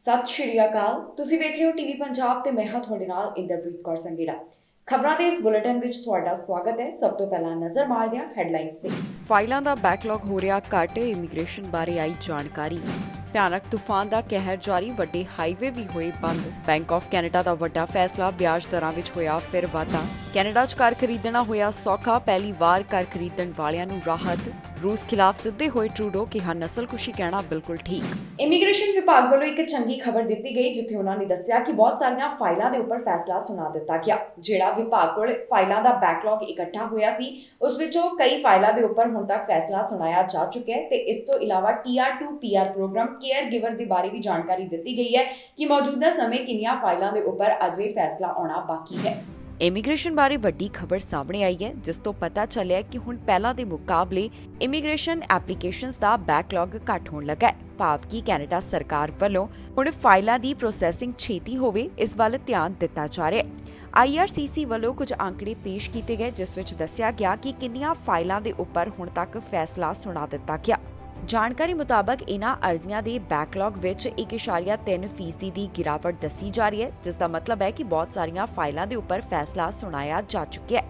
ਸਤਿ ਸ਼੍ਰੀ ਅਕਾਲ। ਤੁਸੀਂ ਵੇਖ ਰਹੇ ਹੋ ਟੀਵੀ ਪੰਜਾਬ ਤੇ ਮੈਂ ਹਾਂ ਤੁਹਾਡੇ ਨਾਲ ਇੰਦਰਪ੍ਰੀਤ ਕੌਰ ਸੰਗੇੜਾ। ਖਬਰਾਂ ਦੇ ਇਸ ਬੁਲੇਟਿਨ ਵਿੱਚ ਤੁਹਾਡਾ ਸਵਾਗਤ ਹੈ। ਸਭ ਤੋਂ ਪਹਿਲਾਂ ਨਜ਼ਰ ਮਾਰਦੇ ਹਾਂ ਹੈਡਲਾਈਨਸ ਤੇ। ਫਾਈਲਾਂ ਦਾ ਬੈਕਲੌਗ ਹੋ ਰਿਹਾ ਘੱਟ, ਇਮੀਗ੍ਰੇਸ਼ਨ ਬਾਰੇ ਆਈ ਜਾਣਕਾਰੀ। ਭਿਆਨਕ ਤੂਫਾਨ ਦਾ ਕਹਿਰ ਜਾਰੀ, ਵੱਡੇ ਹਾਈਵੇ ਵੀ ਹੋਏ ਬੰਦ। ਬੈਂਕ ਆਫ ਕੈਨੇਡਾ ਦਾ ਵੱਡਾ ਫੈਸਲਾ, ਵਿਆਜ ਦਰਾਂ ਵਿੱਚ ਹੋਇਆ ਫਿਰ ਵਾਧਾ। ਕੈਨੇਡਾ 'ਚ ਘਰ ਖਰੀਦਣਾ ਹੋਇਆ ਸੌਖਾ, ਪਹਿਲੀ ਵਾਰ ਘਰ ਖਰੀਦਣ ਵਾਲਿਆਂ ਨੂੰ ਰਾਹਤ। ਰੂਸ ਖਿਲਾਫ ਸਿੱਧੇ ਹੋਏ ਟਰੂਡੋ, ਕਿਹਾ ਨਸਲਕੁਸ਼ੀ ਕਹਿਣਾ ਬਿਲਕੁਲ ਠੀਕ। ਇਮੀਗ੍ਰੇਸ਼ਨ ਵਿਭਾਗ ਵੱਲੋਂ ਇੱਕ ਚੰਗੀ ਖਬਰ ਦਿੱਤੀ ਗਈ, ਜਿੱਥੇ ਉਹਨਾਂ ਨੇ ਦੱਸਿਆ ਕਿ ਬਹੁਤ ਸਾਰੀਆਂ ਫਾਈਲਾਂ ਦੇ ਉੱਪਰ ਫੈਸਲਾ ਸੁਣਾ ਦਿੱਤਾ ਗਿਆ। ਜਿਹੜਾ ਵਿਭਾਗ ਕੋਲ ਫਾਈਲਾਂ ਦਾ ਬੈਕਲੌਗ ਇਕੱਠਾ ਹੋਇਆ ਸੀ, ਉਸ ਵਿੱਚੋਂ ਕਈ ਫਾਈਲਾਂ ਦੇ ਉੱਪਰ ਹੁਣ ਤੱਕ ਫੈਸਲਾ ਸੁਣਾਇਆ ਜਾ ਚੁੱਕਿਆ ਹੈ ਤੇ ਇਸ ਤੋਂ ਇਲਾਵਾ TR2 PR programme care giver ਦੇ ਬਾਰੇ ਵੀ ਜਾਣਕਾਰੀ ਦਿੱਤੀ ਗਈ ਹੈ ਕਿ ਮੌਜੂਦਾ ਸਮੇਂ ਕਿੰਨੀਆਂ ਫਾਈਲਾਂ ਦੇ ਉੱਪਰ ਅਜੇ ਫੈਸਲਾ ਆਉਣਾ ਬਾਕੀ ਹੈ। ਇਮੀਗ੍ਰੇਸ਼ਨ ਬਾਰੇ ਵੱਡੀ ਖਬਰ ਸਾਹਮਣੇ ਆਈ ਹੈ, ਜਿਸ ਤੋਂ ਪਤਾ ਚੱਲਿਆ ਕਿ ਹੁਣ ਪਹਿਲਾਂ ਦੇ ਮੁਕਾਬਲੇ ਇਮੀਗ੍ਰੇਸ਼ਨ ਐਪਲੀਕੇਸ਼ਨਸ ਦਾ ਬੈਕਲੌਗ ਘੱਟ ਹੋਣ ਲੱਗਾ ਹੈ। ਭਾਵ ਕਿ ਕੈਨੇਡਾ ਸਰਕਾਰ ਵੱਲੋਂ ਹੁਣ ਫਾਈਲਾਂ ਦੀ ਪ੍ਰੋਸੈਸਿੰਗ ਛੇਤੀ ਹੋਵੇ, ਇਸ ਵੱਲ ਧਿਆਨ ਦਿੱਤਾ ਜਾ ਰਿਹਾ ਹੈ। IRCC ਵੱਲੋਂ ਕੁਝ ਅੰਕੜੇ ਪੇਸ਼ ਕੀਤੇ ਗਏ, ਜਿਸ ਵਿੱਚ ਦੱਸਿਆ ਗਿਆ ਕਿ ਕਿੰਨੀਆਂ ਫਾਈਲਾਂ ਦੇ ਉੱਪਰ ਹੁਣ ਤੱਕ ਫੈਸਲਾ ਸੁਣਾ ਦਿੱਤਾ ਗਿਆ। ਜਾਣਕਾਰੀ ਮੁਤਾਬਕ ਇਨ੍ਹਾਂ ਅਰਜ਼ੀਆਂ ਦੇ ਬੈਕਲੌਗ ਵਿੱਚ 1.3% ਦੀ ਗਿਰਾਵਟ ਦੱਸੀ ਜਾ ਰਹੀ ਹੈ, ਜਿਸ ਦਾ ਮਤਲਬ ਹੈ ਕਿ ਬਹੁਤ ਸਾਰੀਆਂ ਫਾਈਲਾਂ ਦੇ ਉੱਪਰ ਫੈਸਲਾ ਸੁਣਾਇਆ ਜਾ ਚੁੱਕਿਆ ਹੈ।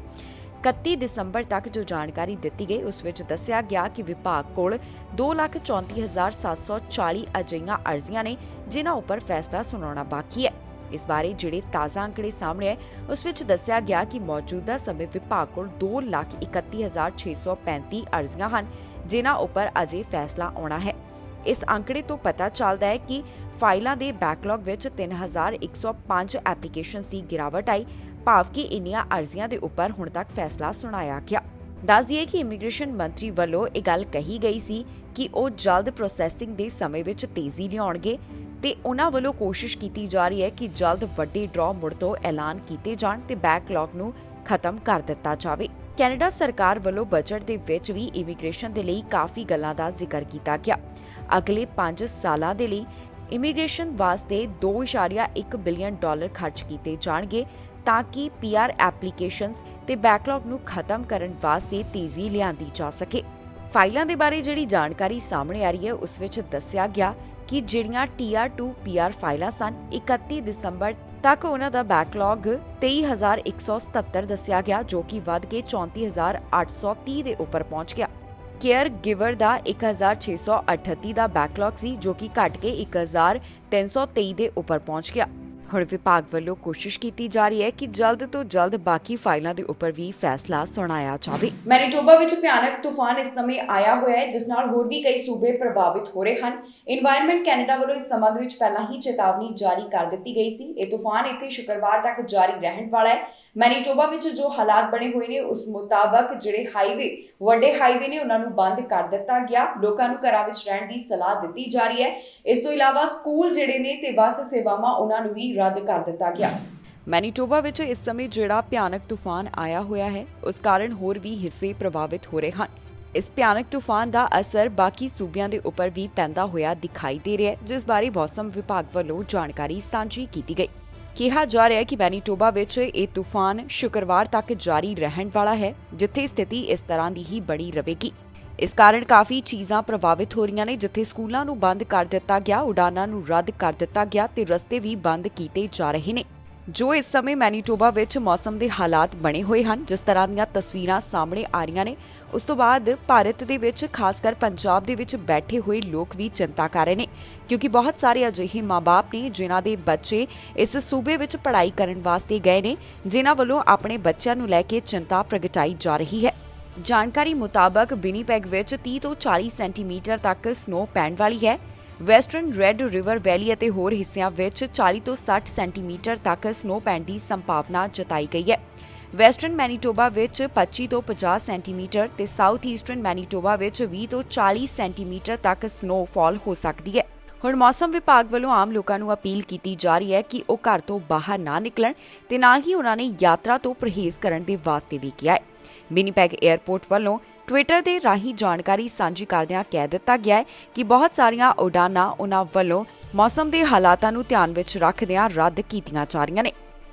31 ਦਸੰਬਰ ਤੱਕ ਜੋ ਜਾਣਕਾਰੀ ਦਿੱਤੀ ਗਈ, ਉਸ ਵਿੱਚ ਦੱਸਿਆ ਗਿਆ ਕਿ ਵਿਭਾਗ ਕੋਲ 2,34,740 ਅਜਿਹੀਆਂ ਅਰਜ਼ੀਆਂ ਨੇ ਜਿਨ੍ਹਾਂ ਉੱਪਰ ਫੈਸਲਾ ਸੁਣਾਉਣਾ ਬਾਕੀ ਹੈ। ਇਸ ਬਾਰੇ ਜਿਹੜੇ ਤਾਜ਼ਾ ਅੰਕੜੇ ਸਾਹਮਣੇ ਆਏ, ਉਸ ਵਿੱਚ ਦੱਸਿਆ ਗਿਆ ਕਿ ਮੌਜੂਦਾ ਸਮੇਂ ਵਿਭਾਗ ਕੋਲ 2,31,635 ਅਰਜ਼ੀਆਂ ਹਨ ਜਿਨ੍ਹਾਂ ਉੱਪਰ ਅਜੇ ਫੈਸਲਾ ਆਉਣਾ ਹੈ। ਇਸ ਅੰਕੜੇ ਤੋਂ ਪਤਾ ਚੱਲਦਾ ਹੈ ਕਿ ਫਾਈਲਾਂ ਦੇ ਬੈਕਲੌਗ ਵਿੱਚ 3,105 ਐਪਲੀਕੇਸ਼ਨਸ ਦੀ ਗਿਰਾਵਟ ਆਈ, ਭਾਵ ਕਿ ਇੰਨੀਆਂ ਅਰਜ਼ੀਆਂ ਦੇ ਉੱਪਰ ਹੁਣ ਤੱਕ ਫੈਸਲਾ ਸੁਣਾਇਆ ਗਿਆ। ਦੱਸ ਦਈਏ ਕਿ ਇਮੀਗ੍ਰੇਸ਼ਨ ਮੰਤਰੀ ਵੱਲੋਂ ਇਹ ਗੱਲ ਕਹੀ ਗਈ ਸੀ ਕਿ ਉਹ ਜਲਦ ਪ੍ਰੋਸੈਸਿੰਗ ਦੇ ਸਮੇਂ ਵਿੱਚ ਤੇਜ਼ੀ ਲਿਆਉਣਗੇ ਤੇ ਉਹਨਾਂ ਵੱਲੋਂ ਕੋਸ਼ਿਸ਼ ਕੀਤੀ ਜਾ ਰਹੀ ਹੈ ਕਿ ਜਲਦ ਵੱਡੇ ਡਰਾਅ ਮੁੜ ਤੋਂ ਐਲਾਨ ਕੀਤੇ ਜਾਣ ਤੇ ਬੈਕਲੌਗ ਨੂੰ ਖਤਮ ਕਰ ਦਿੱਤਾ ਜਾਵੇ। ਕੈਨੇਡਾ ਸਰਕਾਰ ਵੱਲੋਂ ਬਜਟ ਦੇ ਵਿੱਚ ਵੀ ਇਮੀਗ੍ਰੇਸ਼ਨ ਦੇ ਲਈ ਕਾਫੀ ਗੱਲਾਂ ਦਾ ਜ਼ਿਕਰ ਕੀਤਾ ਗਿਆ। ਅਗਲੇ 5 ਸਾਲਾਂ ਦੇ ਲਈ ਇਮੀਗ੍ਰੇਸ਼ਨ ਵਾਸਤੇ $2.1 ਬਿਲੀਅਨ ਖਰਚ ਕੀਤੇ ਜਾਣਗੇ ਤਾਂ ਕਿ PR ਐਪਲੀਕੇਸ਼ਨਸ ਤੇ ਬੈਕਲੌਗ ਨੂੰ ਖਤਮ ਕਰਨ ਵਾਸਤੇ ਤੇਜ਼ੀ ਲਿਆਂਦੀ ਜਾ ਸਕੇ। ਫਾਈਲਾਂ ਦੇ ਬਾਰੇ ਜਿਹੜੀ ਜਾਣਕਾਰੀ ਸਾਹਮਣੇ ਆ ਰਹੀ ਹੈ, ਉਸ ਵਿੱਚ ਦੱਸਿਆ ਗਿਆ ਕਿ ਜਿਹੜੀਆਂ TR2 PR ਫਾਈਲਾਂ ਸਨ, 31 ਦਸੰਬਰ ਤੱਕ ਉਹਨਾਂ ਦਾ ਬੈਕਲੌਗ 23,177 ਦੱਸਿਆ ਗਿਆ, ਜੋ ਕਿ ਵੱਧ ਕੇ 34,830 ਦੇ ਉੱਪਰ ਪਹੁੰਚ ਗਿਆ। ਕੇਅਰ ਗਿਵਰ ਦਾ 1,638 ਦਾ ਬੈਕਲੌਗ ਸੀ, ਜੋ ਕਿ ਘਟ ਕੇ 1,323 ਦੇ ਉੱਪਰ ਪਹੁੰਚ ਗਿਆ। ਹੁਣ ਵਿਭਾਗ ਵੱਲੋਂ ਕੋਸ਼ਿਸ਼ ਕੀਤੀ ਜਾ ਰਹੀ ਹੈ ਕਿ ਜਲਦ ਤੋਂ ਜਲਦ ਬਾਕੀ ਫਾਈਲਾਂ ਦੇ ਉੱਪਰ ਵੀ ਫੈਸਲਾ ਸੁਣਾਇਆ ਜਾਵੇ। ਮੈਨੀਟੋਬਾ ਵਿੱਚ ਭਿਆਨਕ ਤੂਫਾਨ ਇਸ ਸਮੇਂ ਆਇਆ ਹੋਇਆ ਹੈ, ਜਿਸ ਨਾਲ ਹੋਰ ਵੀ ਕਈ ਸੂਬੇ ਪ੍ਰਭਾਵਿਤ ਹੋ ਰਹੇ ਹਨ। এনवायरमेंट ਕੈਨੇਡਾ ਵੱਲੋਂ ਇਸ ਸੰਬੰਧ ਵਿੱਚ ਪਹਿਲਾਂ ਹੀ ਚੇਤਾਵਨੀ ਜਾਰੀ ਕਰ ਦਿੱਤੀ ਗਈ ਸੀ। ਇਹ ਤੂਫਾਨ ਇੱਥੇ ਸ਼ੁੱਕਰਵਾਰ ਤੱਕ ਜਾਰੀ ਰਹਿਣ ਵਾਲਾ ਹੈ। ਮੈਨੀਟੋਬਾ ਵਿੱਚ ਜੋ ਹਾਲਾਤ ਬਣੇ ਹੋਏ ਨੇ, ਉਸ ਮੁਤਾਬਕ ਜਿਹੜੇ ਵੱਡੇ ਹਾਈਵੇ ਨੇ, ਉਹਨਾਂ ਨੂੰ ਬੰਦ ਕਰ ਦਿੱਤਾ ਗਿਆ। ਲੋਕਾਂ ਨੂੰ ਘਰਾਂ ਵਿੱਚ ਰਹਿਣ ਦੀ ਸਲਾਹ ਦਿੱਤੀ ਜਾ ਰਹੀ ਹੈ। ਇਸ ਤੋਂ ਇਲਾਵਾ ਸਕੂਲ ਜਿਹੜੇ ਨੇ ਤੇ ਬੱਸ ਸੇਵਾਵਾਂ, ਉਹਨਾਂ ਨੂੰ ਵੀ ਰੱਦ ਕਰ ਦਿੱਤਾ ਗਿਆ। ਮੈਨੀਟੋਬਾ ਵਿੱਚ ਇਸ ਸਮੇਂ ਜਿਹੜਾ ਭਿਆਨਕ ਤੂਫਾਨ ਆਇਆ ਹੋਇਆ ਹੈ, ਉਸ ਕਾਰਨ ਹੋਰ ਵੀ ਹਿੱਸੇ ਪ੍ਰਭਾਵਿਤ ਹੋ ਰਹੇ ਹਨ। ਇਸ ਭਿਆਨਕ ਤੂਫਾਨ ਦਾ ਅਸਰ ਬਾਕੀ ਸੂਬਿਆਂ ਦੇ ਉੱਪਰ ਵੀ ਪੈਂਦਾ ਹੋਇਆ ਦਿਖਾਈ ਦੇ ਰਿਹਾ ਹੈ, ਜਿਸ ਬਾਰੇ ਮੌਸਮ ਵਿਭਾਗ ਵੱਲੋਂ ਜਾਣਕਾਰੀ ਸਾਂਝੀ ਕੀਤੀ ਗਈ। ਕਿਹਾ ਜਾ ਰਿਹਾ ਹੈ ਕਿ ਮੈਨੀਟੋਬਾ ਵਿੱਚ ਇਹ ਤੂਫਾਨ ਸ਼ੁੱਕਰਵਾਰ ਤੱਕ ਜਾਰੀ ਰਹਿਣ ਵਾਲਾ ਹੈ, ਜਿੱਥੇ ਸਥਿਤੀ ਇਸ ਤਰ੍ਹਾਂ ਦੀ ਹੀ ਬਣੀ ਰਹੇਗੀ। ਇਸ ਕਾਰਨ ਕਾਫੀ ਚੀਜ਼ਾਂ ਪ੍ਰਭਾਵਿਤ ਹੋ ਰਹੀਆਂ ਨੇ, ਜਿੱਥੇ ਸਕੂਲਾਂ ਨੂੰ ਬੰਦ ਕਰ ਦਿੱਤਾ ਗਿਆ, ਉਡਾਨਾਂ ਨੂੰ ਰੱਦ ਕਰ ਦਿੱਤਾ ਗਿਆ ਤੇ ਰਸਤੇ ਵੀ ਬੰਦ ਕੀਤੇ ਜਾ ਰਹੇ ਨੇ। ਜੋ ਇਸ ਸਮੇਂ ਮੈਨੀਟੋਬਾ ਵਿੱਚ ਮੌਸਮ ਦੇ ਹਾਲਾਤ ਬਣੇ ਹੋਏ ਹਨ, ਜਿਸ ਤਰ੍ਹਾਂ ਦੀਆਂ ਤਸਵੀਰਾਂ ਸਾਹਮਣੇ ਆ ਰਹੀਆਂ ਨੇ, ਉਸ ਤੋਂ ਬਾਅਦ ਭਾਰਤ ਦੇ ਵਿੱਚ ਖਾਸ ਕਰ ਪੰਜਾਬ ਦੇ ਵਿੱਚ ਬੈਠੇ ਹੋਏ ਲੋਕ ਵੀ ਚਿੰਤਾ ਕਰ ਰਹੇ ਨੇ, ਕਿਉਂਕਿ ਬਹੁਤ ਸਾਰੇ ਅਜਿਹੇ ਮਾਂ-ਬਾਪ ਨੇ ਜਿਨ੍ਹਾਂ ਦੇ ਬੱਚੇ ਇਸ ਸੂਬੇ ਵਿੱਚ ਪੜ੍ਹਾਈ ਕਰਨ ਵਾਸਤੇ ਗਏ ਨੇ, ਜਿਨ੍ਹਾਂ ਵੱਲੋਂ ਆਪਣੇ ਬੱਚਿਆਂ ਨੂੰ ਲੈ ਕੇ ਚਿੰਤਾ ਪ੍ਰਗਟਾਈ ਜਾ ਰਹੀ ਹੈ। ਜਾਣਕਾਰੀ ਮੁਤਾਬਕ ਵਿਨੀਪੈਗ ਵਿੱਚ 30 ਤੋਂ 40 ਸੈਂਟੀਮੀਟਰ ਤੱਕ ਸਨੋ ਪੈਣ ਵਾਲੀ ਹੈ। ਵੈਸਟਰਨ ਰੈੱਡ ਰਿਵਰ ਵੈਲੀ ਅਤੇ ਹੋਰ ਹਿੱਸਿਆਂ ਵਿੱਚ 40 ਤੋਂ 60 ਸੈਂਟੀਮੀਟਰ ਤੱਕ ਸਨੋ ਪੈਣ ਦੀ ਸੰਭਾਵਨਾ ਜਤਾਈ ਗਈ ਹੈ। ਵੈਸਟਰਨ ਮੈਨੀਟੋਬਾ ਵਿੱਚ 25 ਤੋਂ 50 ਸੈਂਟੀਮੀਟਰ ਤੇ ਸਾਊਥ ਈਸਟਰਨ ਮੈਨੀਟੋਬਾ ਵਿੱਚ 20 ਤੋਂ 40 ਸੈਂਟੀਮੀਟਰ ਤੱਕ ਸਨੋਫਾਲ ਹੋ ਸਕਦੀ ਹੈ। ਹੁਣ ਮੌਸਮ ਵਿਭਾਗ ਵੱਲੋਂ ਆਮ ਲੋਕਾਂ ਨੂੰ ਅਪੀਲ ਕੀਤੀ ਜਾ ਰਹੀ ਹੈ ਕਿ ਉਹ ਘਰ ਤੋਂ ਬਾਹਰ ਨਾ ਨਿਕਲਣ ਤੇ ਨਾਲ ਹੀ ਉਹਨਾਂ ਨੇ ਯਾਤਰਾ ਤੋਂ ਪਰਹੇਜ਼ ਕਰਨ ਦੇ ਵਾਸਤੇ ਵੀ ਕਿਹਾ ਹੈ। ਵਿਨੀਪੈਗ 에ਅਰਪੋਰਟ ਵੱਲੋਂ ਟਵਿੱਟਰ ਦੇ ਰਾਹੀਂ ਜਾਣਕਾਰੀ ਸਾਂਝੀ ਕਰਦਿਆਂ ਕਹਿ ਦਿੱਤਾ ਗਿਆ ਹੈ ਕਿ ਬਹੁਤ ਸਾਰੀਆਂ ਉਡਾਨਾਂ ਉਹਨਾਂ ਵੱਲੋਂ ਮੌਸਮ ਦੇ ਹਾਲਾਤਾਂ ਨੂੰ ਧਿਆਨ ਵਿੱਚ ਰੱਖਦਿਆਂ ਰੱਦ ਕੀਤੀਆਂ ਜਾ ਰਹੀਆਂ ਨੇ।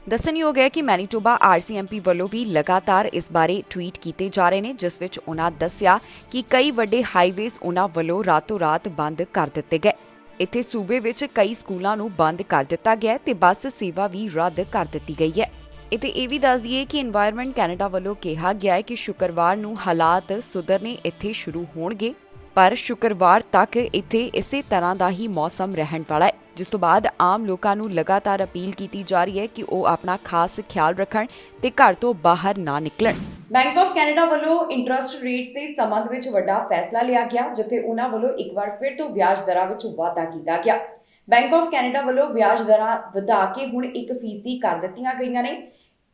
ਦੱਸਣਯੋਗ ਹੈ ਕਿ ਮੈਨੀਟੋਬਾ RCMP ਵੱਲੋਂ ਵੀ ਲਗਾਤਾਰ ਇਸ ਬਾਰੇ ਟਵੀਟ ਕੀਤੇ ਜਾ ਰਹੇ ਨੇ, ਜਿਸ ਵਿੱਚ ਉਹਨਾਂ ਦੱਸਿਆ ਕਿ ਕਈ ਵੱਡੇ ਹਾਈਵੇਜ਼ ਉਹਨਾਂ ਵੱਲੋਂ ਰਾਤੋਂ ਰਾਤ ਬੰਦ ਕਰ ਦਿੱਤੇ ਗਏ। ਇੱਥੇ ਸੂਬੇ ਵਿੱਚ ਕਈ ਸਕੂਲਾਂ ਨੂੰ ਬੰਦ ਕਰ ਦਿੱਤਾ ਗਿਆ ਹੈ ਤੇ ਬੱਸ ਸੇਵਾ ਵੀ ਰੱਦ ਕਰ ਦਿੱਤੀ ਗਈ ਹੈ। ਇੱਥੇ ਇਹ ਵੀ ਦੱਸ ਦਈਏ ਕਿ এনवायरमेंट ਕੈਨੇਡਾ ਵੱਲੋਂ ਕਿਹਾ ਗਿਆ ਹੈ ਕਿ ਸ਼ੁੱਕਰਵਾਰ ਨੂੰ ਹਾਲਾਤ ਸੁਧਰਨੇ ਇੱਥੇ ਸ਼ੁਰੂ ਹੋਣਗੇ, ਪਰ ਸ਼ੁੱਕਰਵਾਰ ਤੱਕ ਇੱਥੇ ਇਸੇ ਤਰ੍ਹਾਂ ਦਾ ਹੀ ਮੌਸਮ ਰਹਿਣ ਵਾਲਾ ਹੈ, ਜਿਸ ਤੋਂ ਬਾਅਦ ਆਮ ਲੋਕਾਂ ਨੂੰ ਲਗਾਤਾਰ ਅਪੀਲ ਕੀਤੀ ਜਾ ਰਹੀ ਹੈ ਕਿ ਉਹ ਆਪਣਾ ਖਾਸ ਖਿਆਲ ਰੱਖਣ ਤੇ ਘਰ ਤੋਂ ਬਾਹਰ ਨਾ ਨਿਕਲਣ। ਬੈਂਕ ਆਫ ਕੈਨੇਡਾ ਵੱਲੋਂ ਇੰਟਰਸਟ ਰੇਟਸ ਦੇ ਸੰਬੰਧ ਵਿੱਚ ਵੱਡਾ ਫੈਸਲਾ ਲਿਆ ਗਿਆ, ਜਿੱਥੇ ਉਹਨਾਂ ਵੱਲੋਂ ਇੱਕ ਵਾਰ ਫਿਰ ਤੋਂ ਵਿਆਜ ਦਰਾਂ ਵਿੱਚ ਵਾਧਾ ਕੀਤਾ ਗਿਆ। ਬੈਂਕ ਆਫ ਕੈਨੇਡਾ ਵੱਲੋਂ ਵਿਆਜ ਦਰਾਂ ਵਧਾ ਕੇ ਹੁਣ 1% ਕਰ ਦਿੱਤੀਆਂ ਗਈਆਂ ਨੇ।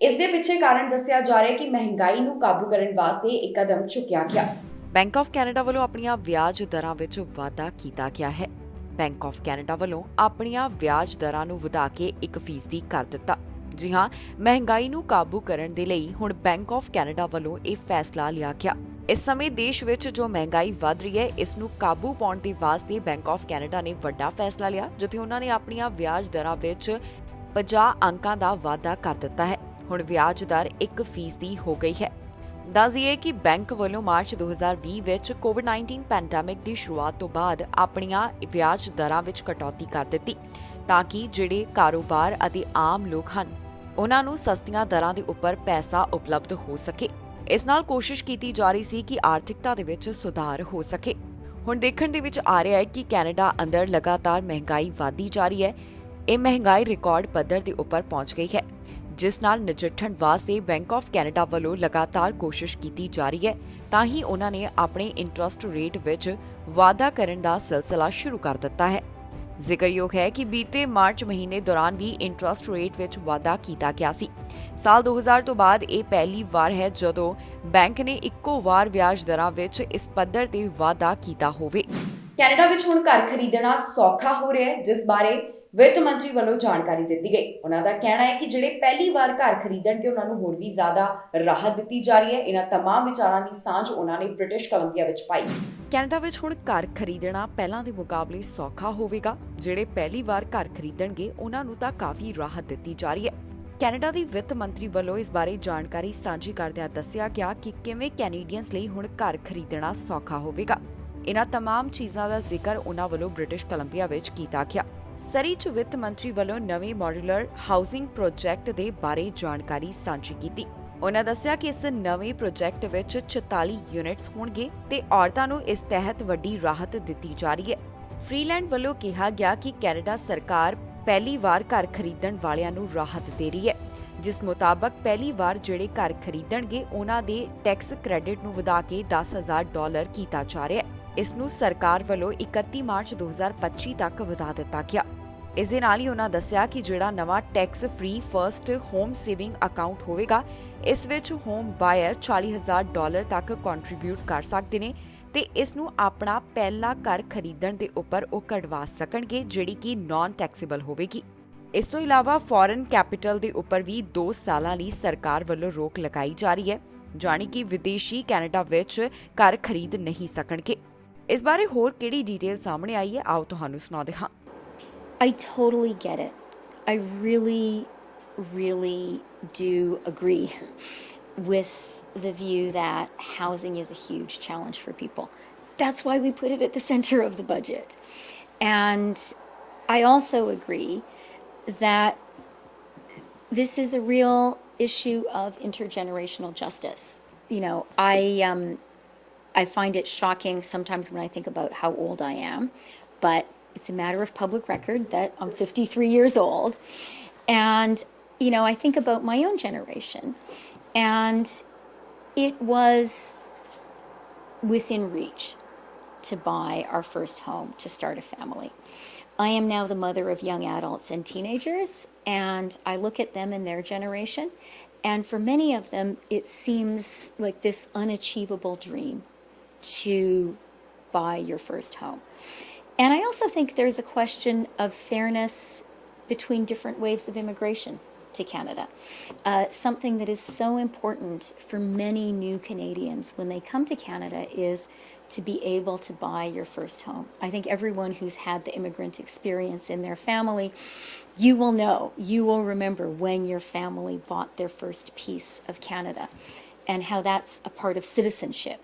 ਇਸ ਦੇ ਪਿੱਛੇ ਕਾਰਨ ਦੱਸਿਆ ਜਾ ਰਿਹਾ ਹੈ ਕਿ ਮਹਿੰਗਾਈ ਨੂੰ ਕਾਬੂ ਕਰਨ ਵਾਸਤੇ ਇੱਕ ਕਦਮ ਚੁੱਕਿਆ ਗਿਆ। ਬੈਂਕ ਆਫ ਕੈਨੇਡਾ ਵੱਲੋਂ ਆਪਣੀਆਂ ਵਿਆਜ ਦਰਾਂ ਵਿੱਚ ਵਾਧਾ ਕੀਤਾ ਗਿਆ ਹੈ। ਬੈਂਕ ਆਫ ਕੈਨੇਡਾ ਵੱਲੋਂ ਆਪਣੀਆਂ ਵਿਆਜ ਦਰਾਂ ਨੂੰ ਵਧਾ ਕੇ 1% ਕਰ ਦਿੱਤਾ। ਜੀ ਹਾਂ, ਮਹਿੰਗਾਈ ਨੂੰ ਕਾਬੂ ਕਰਨ ਦੇ ਲਈ ਹੁਣ ਬੈਂਕ ਆਫ ਕੈਨੇਡਾ ਵੱਲੋਂ ਇਹ ਫੈਸਲਾ ਲਿਆ ਗਿਆ। ਇਸ ਸਮੇਂ ਦੇਸ਼ ਵਿੱਚ ਜੋ ਮਹਿੰਗਾਈ ਵੱਧ ਰਹੀ ਹੈ, ਇਸ ਨੂੰ ਕਾਬੂ ਪਾਉਣ ਦੇ ਵਾਸਤੇ ਬੈਂਕ ਆਫ ਕੈਨੇਡਾ ਨੇ ਵੱਡਾ ਫੈਸਲਾ ਲਿਆ, ਜਿੱਥੇ ਉਹਨਾਂ ਨੇ ਆਪਣੀਆਂ ਵਿਆਜ ਦਰਾਂ ਵਿੱਚ 50 ਅੰਕਾਂ ਦਾ ਵਾਧਾ ਕਰ ਦਿੱਤਾ ਹੈ। ਹੁਣ ਵਿਆਜ ਦਰ 1% ਹੋ ਗਈ ਹੈ। ਦੱਸ ਦਈਏ ਕਿ ਬੈਂਕ ਵੱਲੋਂ ਮਾਰਚ 2020 ਵਿੱਚ ਕੋਵਿਡ-19 ਪੈਂਡੈਮਿਕ ਦੀ ਸ਼ੁਰੂਆਤ ਤੋਂ ਬਾਅਦ ਆਪਣੀਆਂ ਵਿਆਜ ਦਰਾਂ ਵਿੱਚ ਕਟੌਤੀ ਕਰ ਦਿੱਤੀ, ਤਾਂ ਕਿ ਜਿਹੜੇ ਕਾਰੋਬਾਰ ਅਤੇ ਆਮ ਲੋਕ ਹਨ ਉਹਨਾਂ ਨੂੰ ਸਸਤੀਆਂ ਦਰਾਂ ਦੇ ਉੱਪਰ ਪੈਸਾ ਉਪਲਬਧ ਹੋ ਸਕੇ। ਇਸ ਨਾਲ ਕੋਸ਼ਿਸ਼ ਕੀਤੀ ਜਾ ਰਹੀ ਸੀ ਕਿ ਆਰਥਿਕਤਾ ਦੇ ਵਿੱਚ ਸੁਧਾਰ ਹੋ ਸਕੇ। ਹੁਣ ਦੇਖਣ ਦੇ ਵਿੱਚ ਆ ਰਿਹਾ ਹੈ ਕਿ ਕੈਨੇਡਾ ਅੰਦਰ ਲਗਾਤਾਰ ਮਹਿੰਗਾਈ ਵਧਦੀ ਜਾ ਰਹੀ ਹੈ। ਇਹ ਮਹਿੰਗਾਈ ਰਿਕਾਰਡ ਪੱਧਰ ਦੇ ਉੱਪਰ ਪਹੁੰਚ ਗਈ ਹੈ, ਜਿਸ ਨਾਲ ਨਜਿੱਠਣ ਵਾਸਤੇ ਬੈਂਕ ਆਫ ਕੈਨੇਡਾ ਵੱਲੋਂ ਲਗਾਤਾਰ ਕੋਸ਼ਿਸ਼ ਕੀਤੀ ਜਾ ਰਹੀ ਹੈ। ਤਾਂ ਹੀ ਉਹਨਾਂ ਨੇ ਆਪਣੇ ਇੰਟਰਸਟ ਰੇਟ ਵਿੱਚ ਵਾਧਾ ਕਰਨ ਦਾ ਸਿਲਸਿਲਾ ਸ਼ੁਰੂ ਕਰ ਦਿੱਤਾ ਹੈ। ਜ਼ਿਕਰਯੋਗ ਹੈ ਕਿ ਬੀਤੇ ਮਾਰਚ ਮਹੀਨੇ ਦੌਰਾਨ ਵੀ ਇੰਟਰਸਟ ਰੇਟ ਵਿੱਚ ਵਾਧਾ ਕੀਤਾ ਗਿਆ ਸੀ। ਸਾਲ 2000 ਤੋਂ ਬਾਅਦ ਇਹ ਪਹਿਲੀ ਵਾਰ ਹੈ ਜਦੋਂ ਬੈਂਕ ਨੇ ਇੱਕੋ ਵਾਰ ਵਿਆਜ ਦਰਾਂ ਵਿੱਚ ਇਸ ਪੱਧਰ ਤੇ ਵਾਧਾ ਕੀਤਾ ਹੋਵੇ। ਕੈਨੇਡਾ ਵਿੱਚ ਹੁਣ ਘਰ ਖਰੀਦਣਾ ਸੌਖਾ ਹੋ ਰਿਹਾ ਹੈ, ਜਿਸ ਬਾਰੇ ਵਿੱਤ ਮੰਤਰੀ ਵੱਲੋਂ ਜਾਣਕਾਰੀ ਦਿੱਤੀ ਗਈ। ਉਹਨਾਂ ਦਾ ਕਹਿਣਾ ਹੈ ਕਿ ਜਿਹੜੇ ਪਹਿਲੀ ਵਾਰ ਘਰ ਖਰੀਦਣਗੇ ਉਹਨਾਂ ਨੂੰ ਹੋਰ ਵੀ ਜ਼ਿਆਦਾ ਰਾਹਤ ਦਿੱਤੀ ਜਾ ਰਹੀ ਹੈ। ਇਹਨਾਂ तमाम ਵਿਚਾਰਾਂ ਦੀ ਸਾਂਝ ਉਹਨਾਂ ਨੇ ਬ੍ਰਿਟਿਸ਼ ਕੋਲੰਬੀਆ ਵਿੱਚ ਪਾਈ। ਕੈਨੇਡਾ ਵਿੱਚ ਹੁਣ ਘਰ ਖਰੀਦਣਾ ਪਹਿਲਾਂ ਦੇ ਮੁਕਾਬਲੇ ਸੌਖਾ ਹੋਵੇਗਾ। ਜਿਹੜੇ ਪਹਿਲੀ ਵਾਰ ਘਰ ਖਰੀਦਣਗੇ ਉਹਨਾਂ ਨੂੰ ਤਾਂ ਕਾਫੀ ਰਾਹਤ ਦਿੱਤੀ ਜਾ ਰਹੀ ਹੈ। ਕੈਨੇਡਾ ਦੀ ਵਿੱਤ ਮੰਤਰੀ ਵੱਲੋਂ ਇਸ ਬਾਰੇ ਜਾਣਕਾਰੀ ਸਾਂਝੀ ਕਰਦਿਆਂ ਦੱਸਿਆ ਗਿਆ ਕਿ ਕਿਵੇਂ ਕੈਨੇਡੀਅਨਸ ਲਈ ਹੁਣ ਘਰ ਖਰੀਦਣਾ ਸੌਖਾ ਹੋਵੇਗਾ। ਇਹਨਾਂ तमाम ਚੀਜ਼ਾਂ ਦਾ ਜ਼ਿਕਰ ਉਹਨਾਂ ਵੱਲੋਂ ਬ੍ਰਿਟਿਸ਼ ਕੋਲੰਬੀਆ ਵਿੱਚ ਕੀਤਾ ਗਿਆ। ਸਰੀ 'ਚ ਵਿੱਤ ਮੰਤਰੀ ਵੱਲੋਂ ਨਵੇਂ ਮਾਡੂਲਰ ਹਾਊਸਿੰਗ ਪ੍ਰੋਜੈਕਟ ਦੇ ਬਾਰੇ ਜਾਣਕਾਰੀ ਸਾਂਝੀ ਕੀਤੀ। ਉਹਨਾਂ ਦੱਸਿਆ ਕਿ ਇਸ ਨਵੇਂ ਪ੍ਰੋਜੈਕਟ ਵਿੱਚ 44 ਯੂਨਿਟਸ ਹੋਣਗੇ ਤੇ ਔਰਤਾਂ ਨੂੰ ਇਸ ਤਹਿਤ ਵੱਡੀ ਰਾਹਤ ਦਿੱਤੀ ਜਾ ਰਹੀ ਹੈ। ਫ੍ਰੀਲੈਂਡ ਵੱਲੋਂ ਕਿਹਾ ਗਿਆ ਕਿ ਕੈਨੇਡਾ ਸਰਕਾਰ ਪਹਿਲੀ ਵਾਰ ਘਰ ਖਰੀਦਣ ਵਾਲਿਆਂ ਨੂੰ ਰਾਹਤ ਦੇ ਰਹੀ ਹੈ, ਜਿਸ ਮੁਤਾਬਕ ਪਹਿਲੀ ਵਾਰ ਜਿਹੜੇ ਘਰ ਖਰੀਦਣਗੇ ਉਹਨਾਂ ਦੇ ਟੈਕਸ ਕ੍ਰੈਡਿਟ ਨੂੰ ਵਧਾ ਕੇ $10,000 ਕੀਤਾ ਜਾ ਰਿਹਾ ਹੈ। ਇਸ ਨੂੰ ਸਰਕਾਰ ਵੱਲੋਂ 31 ਮਾਰਚ 2025 ਤੱਕ ਵਧਾ ਦਿੱਤਾ ਗਿਆ। ਇਸ ਦੇ ਨਾਲ ਹੀ ਉਹਨਾਂ ਦੱਸਿਆ ਕਿ ਜਿਹੜਾ ਨਵਾਂ tax free first home saving account ਹੋਵੇਗਾ, ਇਸ ਵਿੱਚ ਹੋਮ ਬਾਇਰ $40,000 ਤੱਕ ਕੰਟਰੀਬਿਊਟ ਕਰ ਸਕਦੇ ਨੇ ਤੇ ਇਸ ਨੂੰ ਆਪਣਾ ਪਹਿਲਾ ਘਰ ਖਰੀਦਣ ਦੇ ਉੱਪਰ ਉਹ ਕਢਵਾ ਸਕਣਗੇ, ਜਿਹੜੀ ਕਿ ਨਾਨ ਟੈਕਸੇਬਲ ਹੋਵੇਗੀ। ਇਸ ਤੋਂ ਇਲਾਵਾ ਫੋਰਨ ਕੈਪੀਟਲ ਦੇ ਉੱਪਰ ਵੀ 2 ਸਾਲਾਂ ਲਈ ਸਰਕਾਰ ਵੱਲੋਂ ਰੋਕ ਲਗਾਈ ਜਾ ਰਹੀ ਹੈ, ਜਾਣੀ ਕਿ ਵਿਦੇਸ਼ੀ ਕੈਨੇਡਾ ਵਿੱਚ ਘਰ ਖਰੀਦ ਨਹੀਂ ਸਕਣਗੇ। ਇਸ ਬਾਰੇ ਹੋਰ ਕਿਹੜੀ ਡਿਟੇਲ ਸਾਹਮਣੇ ਆਈ ਹੈ, ਆਓ ਤੁਹਾਨੂੰ ਸੁਣਾਉਂਦੇ ਹਾਂ। I totally get it. I really do agree with the view that housing is a huge challenge for people. That's why we put it at the center of the budget. And I also agree that this is a real issue of intergenerational justice. You know, I find it shocking sometimes when I think about how old I am, but it's a matter of public record that I'm 53 years old. And, you know, I think about my own generation. And it was within reach to buy our first home, to start a family. I am now the mother of young adults and teenagers, and I look at them in their generation, and for many of them, it seems like this unachievable dream to buy your first home. And I also think there's a question of fairness between different waves of immigration to Canada. Something that is so important for many new Canadians when they come to Canada is to be able to buy your first home. I think everyone who's had the immigrant experience in their family, you will know, you will remember when your family bought their first piece of Canada and how that's a part of citizenship.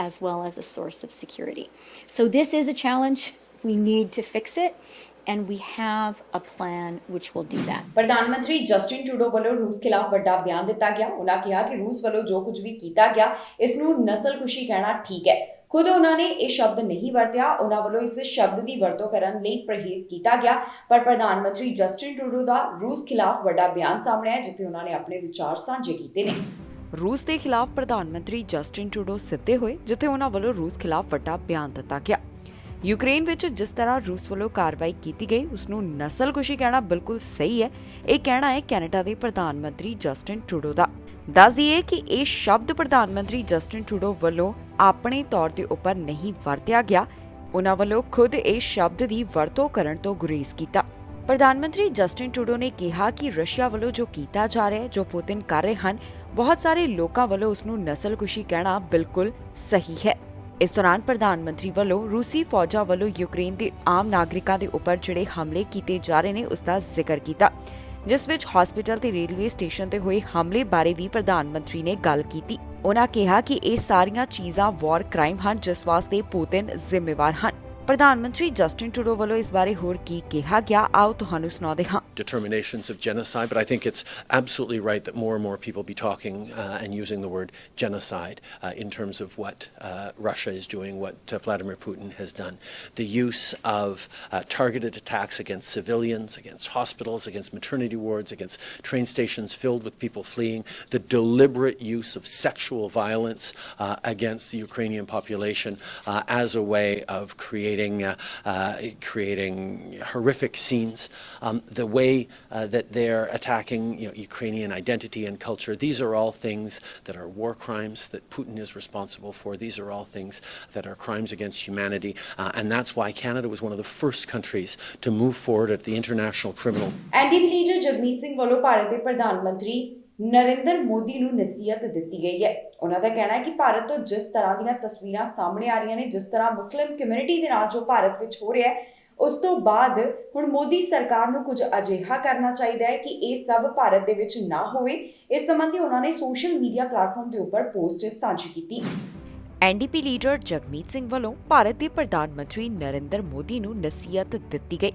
As well as a source of security. So this is a challenge We need to fix it, and we have a plan which will do that. ਪ੍ਰਧਾਨ ਮੰਤਰੀ Justin Trudeau ਵੱਲੋਂ ਰੂਸ ਖਿਲਾਫ ਵੱਡਾ ਬਿਆਨ ਦਿੱਤਾ ਗਿਆ। ਉਹਨਾਂ ਕਿਹਾ ਕਿ ਰੂਸ ਵੱਲੋਂ ਜੋ ਕੁਝ ਵੀ ਕੀਤਾ ਗਿਆ ਇਸ ਨੂੰ ਨਸਲਕੁਸ਼ੀ ਕਹਿਣਾ ਠੀਕ ਹੈ। ਖੁਦ ਉਹਨਾਂ ਨੇ ਇਹ ਸ਼ਬਦ ਨਹੀਂ ਵਰਤਿਆ। ਉਹਨਾਂ ਵੱਲੋਂ ਇਸ ਸ਼ਬਦ ਦੀ ਵਰਤੋਂ ਕਰਨ ਲਈ ਪਰਹੇਜ਼ ਕੀਤਾ ਗਿਆ, ਪਰ ਪ੍ਰਧਾਨ ਮੰਤਰੀ ਜਸਟਿਨ ਟਰੂਡੋ ਦਾ ਰੂਸ ਖਿਲਾਫ ਵੱਡਾ ਬਿਆਨ ਸਾਹਮਣੇ ਆਇਆ, ਜਿੱਥੇ ਉਹਨਾਂ ਨੇ ਆਪਣੇ ਵਿਚਾਰ ਸਾਂਝੇ ਕੀਤੇ ਨੇ। ਰੂਸ ਦੇ ਖਿਲਾਫ ਪ੍ਰਧਾਨ ਮੰਤਰੀ ਜਸਟਿਨ ਟਰੂਡੋ ਸਿੱਧੇ ਹੋਏ, ਜਿੱਥੇ ਉਹਨਾਂ ਵੱਲੋਂ ਰੂਸ ਖਿਲਾਫ ਵੱਡਾ ਬਿਆਨ ਦਿੱਤਾ ਗਿਆ। ਯੂਕਰੇਨ ਵਿੱਚ ਜਿਸ ਤਰ੍ਹਾਂ ਰੂਸ ਵੱਲੋਂ ਕਾਰਵਾਈ ਕੀਤੀ ਗਈ ਉਸ ਨੂੰ ਨਸਲਕੁਸ਼ੀ ਕਹਿਣਾ ਬਿਲਕੁਲ ਸਹੀ ਹੈ। ਇਹ ਕਹਿਣਾ ਹੈ ਕੈਨੇਡਾ ਦੇ ਪ੍ਰਧਾਨ ਮੰਤਰੀ ਜਸਟਿਨ ਟਰੂਡੋ ਦਾ। ਦੱਸ ਦਈਏ ਕਿ ਇਹ ਸ਼ਬਦ ਪ੍ਰਧਾਨ ਮੰਤਰੀ ਜਸਟਿਨ ਟਰੂਡੋ ਵੱਲੋਂ ਆਪਣੇ ਤੌਰ ਦੇ ਉੱਪਰ ਨਹੀਂ ਵਰਤਿਆ ਗਿਆ। ਉਹਨਾਂ ਵੱਲੋਂ ਖੁਦ ਇਸ ਸ਼ਬਦ ਦੀ ਵਰਤੋਂ ਕਰਨ ਤੋਂ ਗੁਰੇਜ਼ ਕੀਤਾ। ਪ੍ਰਧਾਨ ਮੰਤਰੀ ਜਸਟਿਨ ਟਰੂਡੋ ਨੇ ਕਿਹਾ ਕਿ ਰਸ਼ੀਆ ਵੱਲੋਂ ਜੋ ਕੀਤਾ ਜਾ ਰਿਹਾ ਹੈ, ਜੋ ਪੁਤਿਨ ਕਰ ਰਹੇ ਹਨ, ਬਹੁਤ ਸਾਰੇ ਲੋਕਾਂ ਵੱਲੋਂ ਉਸ ਨੂੰ ਨਸਲਕੁਸ਼ੀ ਕਹਿਣਾ ਬਿਲਕੁਲ ਸਹੀ ਹੈ। ਇਸ ਦੌਰਾਨ ਪ੍ਰਧਾਨ ਮੰਤਰੀ ਵੱਲੋਂ ਰੂਸੀ ਫੌਜਾਂ ਵੱਲੋਂ ਯੂਕਰੇਨ ਦੇ ਆਮ ਨਾਗਰਿਕਾਂ ਦੇ ਉੱਪਰ ਜਿਹੜੇ ਹਮਲੇ ਕੀਤੇ ਜਾ ਰਹੇ ਨੇ ਉਸ ਦਾ ਜ਼ਿਕਰ ਕੀਤਾ, ਜਿਸ ਵਿੱਚ ਹਸਪੀਟਲ ਤੇ ਰੇਲਵੇ ਸਟੇਸ਼ਨ ਤੇ ਹੋਏ ਹਮਲੇ ਬਾਰੇ ਵੀ ਪ੍ਰਧਾਨ ਮੰਤਰੀ ਨੇ ਗੱਲ ਕੀਤੀ। ਉਹਨਾਂ ਕਿਹਾ ਕਿ ਇਹ ਸਾਰੀਆਂ ਚੀਜ਼ਾਂ ਵਾਰ ਕ੍ਰਾਈਮ ਹਨ, ਜਿਸ ਵਾਸਤੇ ਪੁਤਿਨ ਜ਼ਿੰਮੇਵਾਰ ਹਨ। ਪ੍ਰਧਾਨ ਮੰਤਰੀ ਜਸਟਿਨ ਟਰੂਡੋ ਵੱਲੋਂ ਇਸ ਬਾਰੇ ਹੋਰ ਕੀ ਕਿਹਾ ਗਿਆ, ਆਓ ਤੁਹਾਨੂੰ ਸੁਣਾਉਂਦੇ ਹਾਂ। Determinations of genocide, but I think it's absolutely right that more and more people be talking and using the word genocide in terms of what Russia is doing, what Vladimir Putin has done. The use of targeted attacks against civilians, against hospitals, against maternity wards, against train stations filled with people fleeing, the deliberate use of sexual violence against the Ukrainian population as a way of creating horrific scenes, the way that they're attacking Ukrainian identity and culture. These are all things that are war crimes that Putin is responsible for. These are all things that are crimes against humanity, and that's why Canada was one of the first countries to move forward at the International Criminal. NDP leader Jagmeet Singh ਵੱਲੋਂ ਭਾਰਤ ਦੇ ਪ੍ਰਧਾਨ ਮੰਤਰੀ ਨਰਿੰਦਰ ਮੋਦੀ ਨੂੰ ਨਸੀਹਤ ਦਿੱਤੀ ਗਈ ਹੈ। ਉਹਨਾਂ ਦਾ ਕਹਿਣਾ ਹੈ ਕਿ ਭਾਰਤ ਤੋਂ ਜਿਸ ਤਰ੍ਹਾਂ ਦੀਆਂ ਤਸਵੀਰਾਂ ਸਾਹਮਣੇ ਆ ਰਹੀਆਂ ਨੇ, ਜਿਸ ਤਰ੍ਹਾਂ ਮੁਸਲਿਮ ਕਮਿਊਨਿਟੀ ਦੇ ਨਾਲ ਜੋ ਭਾਰਤ ਵਿੱਚ ਹੋ ਰਿਹਾ ਹੈ, ਉਸ ਤੋਂ ਬਾਅਦ ਹੁਣ ਮੋਦੀ ਸਰਕਾਰ ਨੂੰ ਕੁਝ ਅਜਿਹਾ ਕਰਨਾ ਚਾਹੀਦਾ ਹੈ ਕਿ ਇਹ ਸਭ ਭਾਰਤ ਦੇ ਵਿੱਚ ਨਾ ਹੋਵੇ। ਇਸ ਸੰਬੰਧੀ ਉਹਨਾਂ ਨੇ ਸੋਸ਼ਲ ਮੀਡੀਆ ਪਲੇਟਫਾਰਮ ਦੇ ਉੱਪਰ ਪੋਸਟ ਸਾਂਝੀ ਕੀਤੀ। ਐਨਡੀਪੀ ਲੀਡਰ ਜਗਮੀਤ ਸਿੰਘ ਵੱਲੋਂ ਭਾਰਤ ਦੇ ਪ੍ਰਧਾਨ ਮੰਤਰੀ ਨਰਿੰਦਰ ਮੋਦੀ ਨੂੰ ਨਸੀਹਤ ਦਿੱਤੀ ਗਈ।